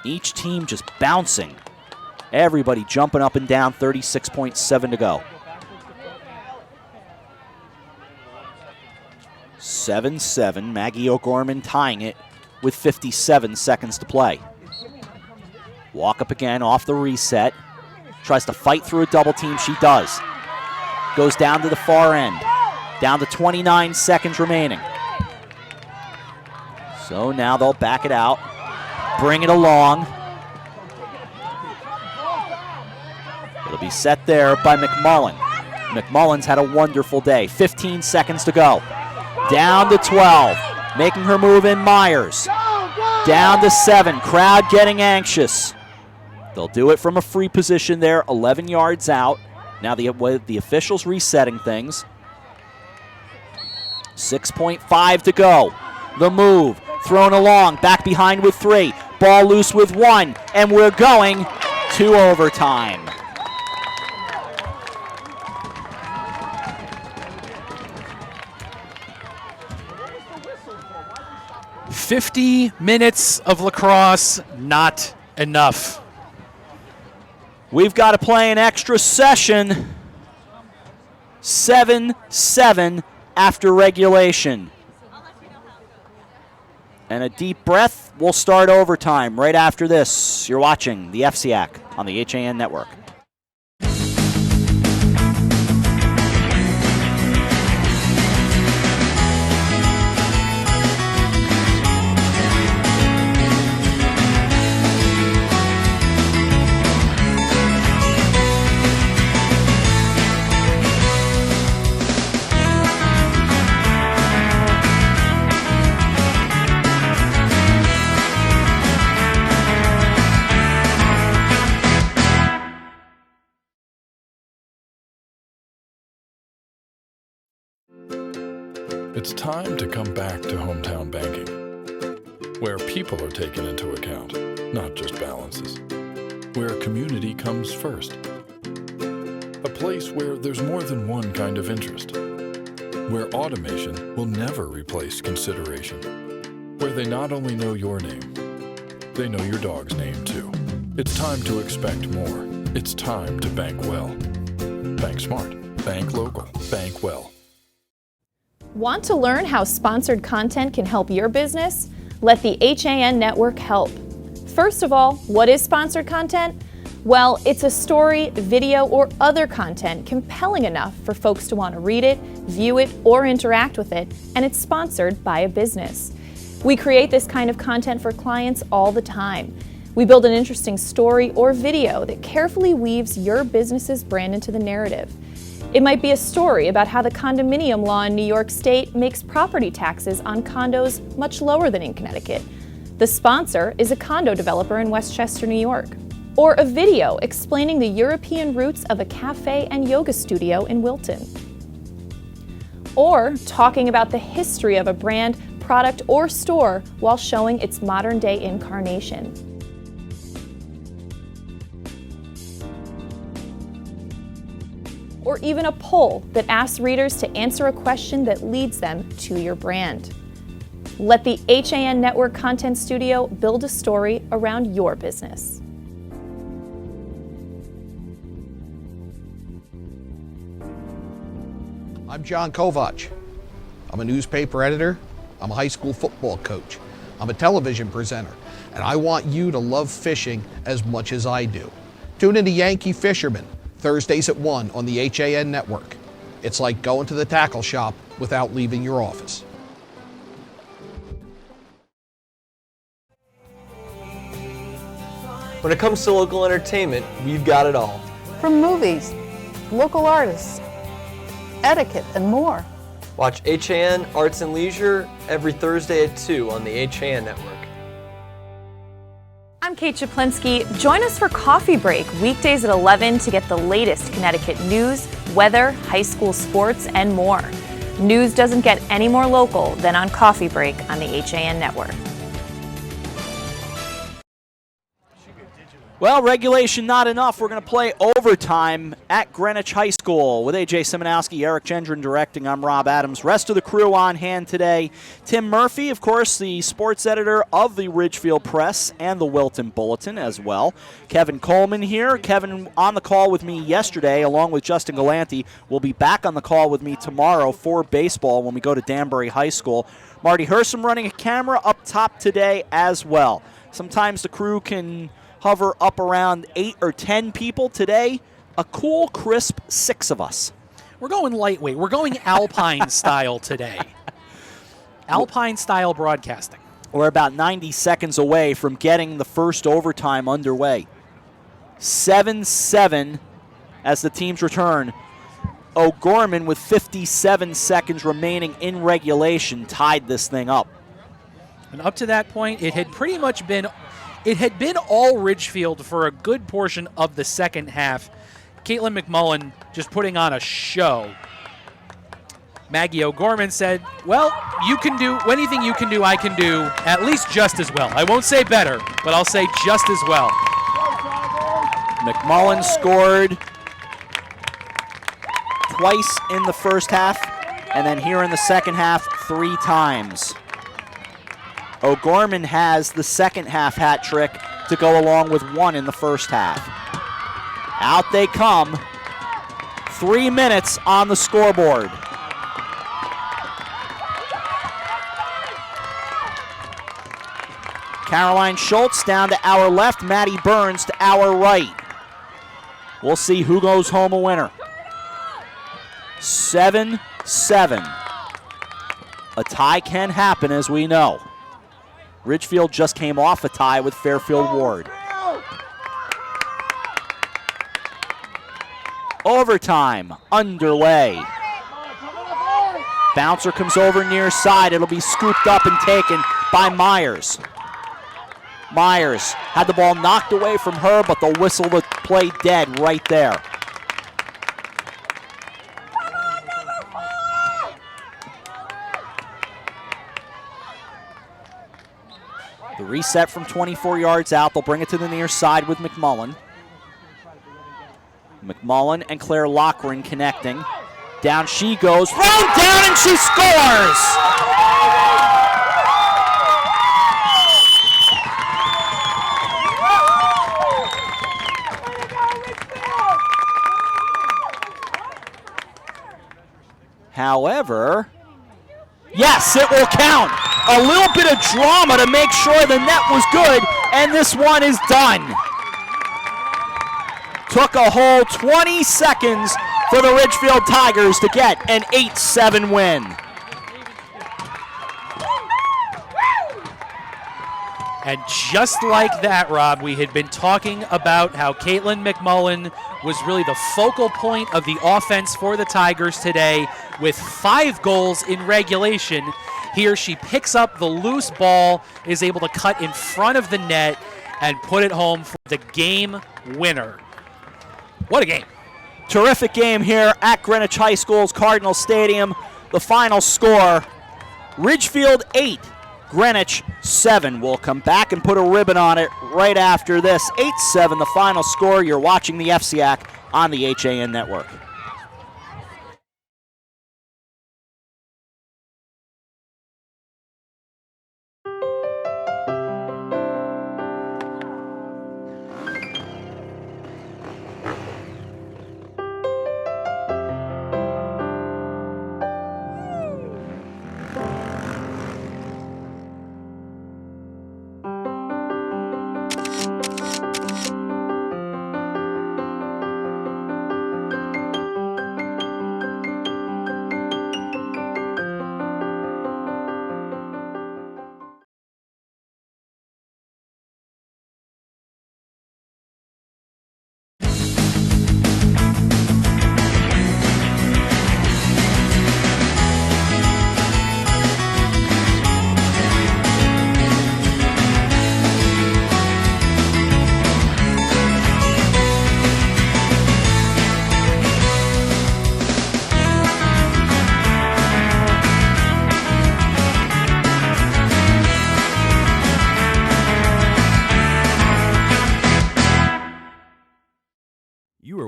Each team just bouncing. Everybody jumping up and down, 36.7 to go. 7-7, Maggie O'Gorman tying it with 57 seconds to play. Walkup again off the reset. Tries to fight through a double team, she does. Goes down to the far end. Down to 29 seconds remaining. So now they'll back it out. Bring it along. It'll be set there by McMullen. McMullen's had a wonderful day. 15 seconds to go. Down to 12. Making her move in Myers. Down to 7. Crowd getting anxious. They'll do it from a free position there, 11 yards out. Now the officials resetting things. 6.5 to go. The move. Thrown along. Back behind with 3. Ball loose with 1. And we're going to overtime. "50 minutes of lacrosse, not enough." We've got to play an extra session. 7-7 after regulation. And a deep breath. We'll start overtime right after this. You're watching the FCAC on the HAN Network. It's time to come back to hometown banking, where people are taken into account, not just balances, where community comes first, a place where there's more than one kind of interest, where automation will never replace consideration, where they not only know your name, they know your dog's name too. It's time to expect more. It's time to bank well. Bank smart. Bank local. Bank well. Want to learn how sponsored content can help your business? Let the HAN Network help. First of all, what is sponsored content? Well, it's a story, video, or other content compelling enough for folks to want to read it, view it, or interact with it, and it's sponsored by a business. We create this kind of content for clients all the time. We build an interesting story or video that carefully weaves your business's brand into the narrative. It might be a story about how the condominium law in New York State makes property taxes on condos much lower than in Connecticut. The sponsor is a condo developer in Westchester, New York. Or a video explaining the European roots of a cafe and yoga studio in Wilton. Or talking about the history of a brand, product, or store while showing its modern-day incarnation. Or even a poll that asks readers to answer a question that leads them to your brand. Let the HAN Network Content Studio build a story around your business. I'm John Kovach. I'm a newspaper editor. I'm a high school football coach. I'm a television presenter. And I want you to love fishing as much as I do. Tune in to Yankee Fisherman, Thursdays at 1 on the HAN Network. It's like going to the tackle shop without leaving your office. When it comes to local entertainment, we've got it all. From movies, local artists, etiquette, and more. Watch HAN Arts and Leisure every Thursday at 2 on the HAN Network. I'm Kate Chaplinsky. Join us for Coffee Break, weekdays at 11 to get the latest Connecticut news, weather, high school sports, and more. News doesn't get any more local than on Coffee Break on the HAN Network. Well, regulation not enough. We're going to play overtime at Greenwich High School with A.J. Simonowski, Eric Gendron directing. I'm Rob Adams. Rest of the crew on hand today. Tim Murphy, of course, the sports editor of the Ridgefield Press and the Wilton Bulletin as well. Kevin Coleman here. Kevin on the call with me yesterday along with Justin Galanti. Will be back on the call with me tomorrow for baseball when we go to Danbury High School. Marty Hersom running a camera up top today as well. Sometimes the crew can hover up around 8 or 10 people. Today, a cool, crisp 6 of us. We're going lightweight. We're going Alpine style today. Alpine style broadcasting. We're about 90 seconds away from getting the first overtime underway. 7-7 as the teams return. O'Gorman, with 57 seconds remaining in regulation, tied this thing up. And up to that point, it had pretty much been, all Ridgefield for a good portion of the second half. Caitlin McMullen just putting on a show. Maggie O'Gorman said, well, you can do anything you can do, I can do at least just as well. I won't say better, but I'll say just as well. McMullen scored twice in the first half, and then here in the second half 3 times. O'Gorman has the second half hat trick to go along with 1 in the first half. Out they come. 3 minutes on the scoreboard. Caroline Schultz down to our left, Maddie Burns to our right. We'll see who goes home a winner. 7-7. A tie can happen, as we know. Ridgefield just came off a tie with Fairfield Ward. Overtime underway. Bouncer comes over near side. It'll be scooped up and taken by Myers. Myers had the ball knocked away from her, but the whistle to play dead right there. The reset from 24 yards out. They'll bring it to the near side with McMullen. McMullen and Claire Loughran connecting. Down she goes, thrown down, and she scores! However, yes, it will count. A little bit of drama to make sure the net was good, and this one is done. Took a whole 20 seconds for the Ridgefield Tigers to get an 8-7 win. And just like that, Rob, we had been talking about how Caitlin McMullen was really the focal point of the offense for the Tigers today with 5 goals in regulation. Here she picks up the loose ball, is able to cut in front of the net and put it home for the game winner. What a game. Terrific game here at Greenwich High School's Cardinal Stadium. The final score, Ridgefield 8, Greenwich 7. We'll come back and put a ribbon on it right after this. 8-7, the final score. You're watching the FCAC on the HAN Network.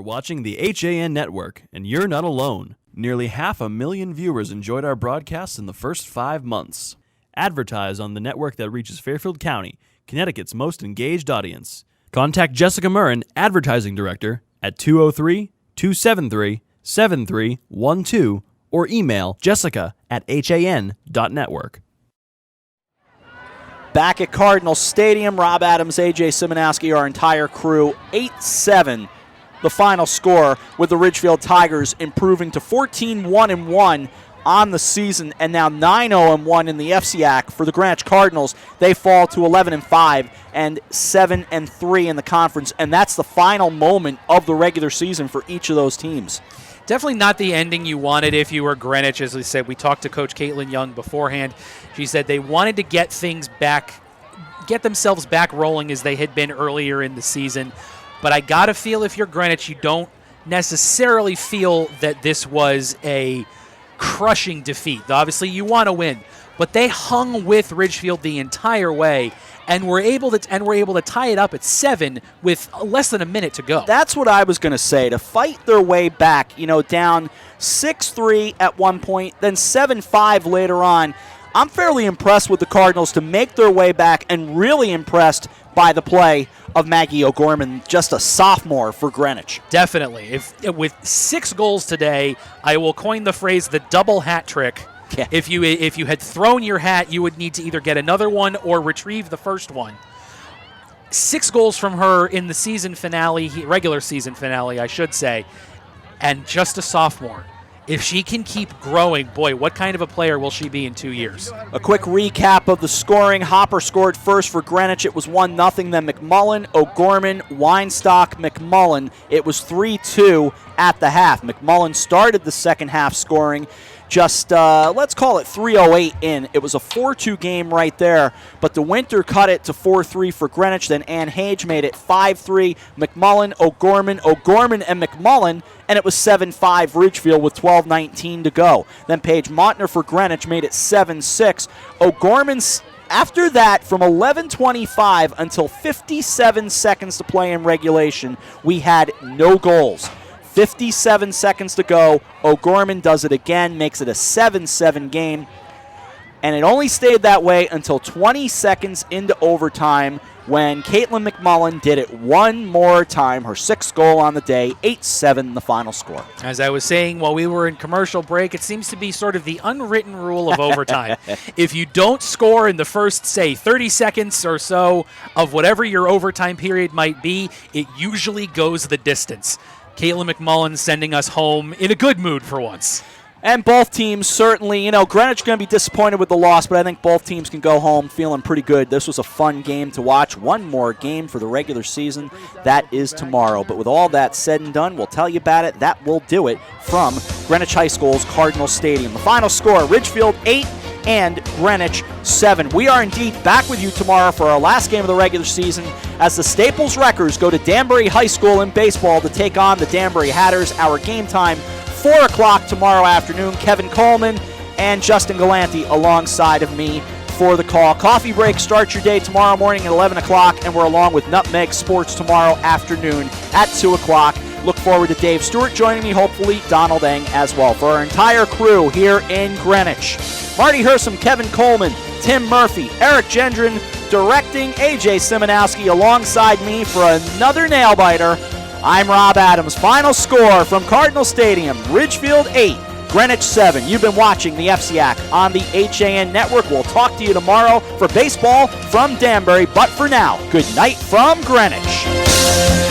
Watching the HAN Network, and you're not alone. Nearly 500,000 viewers enjoyed our broadcasts in the first 5 months. Advertise on the network that reaches Fairfield County, Connecticut's most engaged audience. Contact Jessica Murrin, Advertising Director, at 203-273-7312 or email jessica@han.network. Back at Cardinal Stadium, Rob Adams, AJ Simonowski, our entire crew, 8-7. The final score, with the Ridgefield Tigers improving to 14-1-1 on the season, and now 9-0-1 in the FCAC for the Greenwich Cardinals. They fall to 11-5 and 7-3 in the conference, and that's the final moment of the regular season for each of those teams. Definitely not the ending you wanted if you were Greenwich. As we said, we talked to Coach Caitlin Young beforehand. She said they wanted to get things back, get themselves back rolling as they had been earlier in the season. But I got to feel if you're Greenwich, you don't necessarily feel that this was a crushing defeat. Obviously, you want to win, but they hung with Ridgefield the entire way and were able to tie it up at 7 with less than a minute to go. That's what I was going to say. To fight their way back, down 6-3 at one point, then 7-5 later on. I'm fairly impressed with the Cardinals to make their way back, and really impressed by the play of Maggie O'Gorman, just a sophomore for Greenwich. Definitely. With 6 goals today, I will coin the phrase the double hat trick. Yeah. If you had thrown your hat, you would need to either get another one or retrieve the first one. 6 goals from her in the season finale, regular season finale, I should say, and just a sophomore. If she can keep growing, boy, what kind of a player will she be in 2 years? A quick recap of the scoring. Hopper scored first for Greenwich. It was 1-0. Then McMullen, O'Gorman, Weinstock, McMullen. It was 3-2 at the half. McMullen started the second half scoring. Just, let's call it 3:08 in. It was a 4-2 game right there, but the Winter cut it to 4-3 for Greenwich. Then Ann Hage made it 5-3. McMullen, O'Gorman, and McMullen, and it was 7-5 Ridgefield with 12:19 to go. Then Paige Montner for Greenwich made it 7-6. O'Gorman's after that, from 11:25 until 57 seconds to play in regulation, we had no goals. 57 seconds to go. O'Gorman does it again, makes it a 7-7 game. And it only stayed that way until 20 seconds into overtime when Caitlin McMullen did it one more time. Her 6th goal on the day, 8-7 the final score. As I was saying while we were in commercial break, it seems to be sort of the unwritten rule of overtime. If you don't score in the first, say, 30 seconds or so of whatever your overtime period might be, it usually goes the distance. Caitlin McMullen sending us home in a good mood for once. And both teams certainly, Greenwich going to be disappointed with the loss, but I think both teams can go home feeling pretty good. This was a fun game to watch. One more game for the regular season. That is tomorrow. But with all that said and done, we'll tell you about it. That will do it from Greenwich High School's Cardinal Stadium. The final score, Ridgefield 8 and Greenwich 7. We are indeed back with you tomorrow for our last game of the regular season as the Staples Wreckers go to Danbury High School in baseball to take on the Danbury Hatters. Our game time, 4 o'clock tomorrow afternoon. Kevin Coleman and Justin Galanti alongside of me for the call. Coffee break starts your day tomorrow morning at 11 o'clock, and we're along with Nutmeg Sports tomorrow afternoon at 2 o'clock. Look forward to Dave Stewart joining me, hopefully Donald Eng as well. For our entire crew here in Greenwich, Marty Hersom, Kevin Coleman, Tim Murphy, Eric Gendron directing, AJ Simonowski alongside me for another nail-biter. I'm Rob Adams. Final score from Cardinal Stadium, Ridgefield 8, Greenwich 7. You've been watching the FCAC on the HAN Network. We'll talk to you tomorrow for baseball from Danbury, but for now, good night from Greenwich.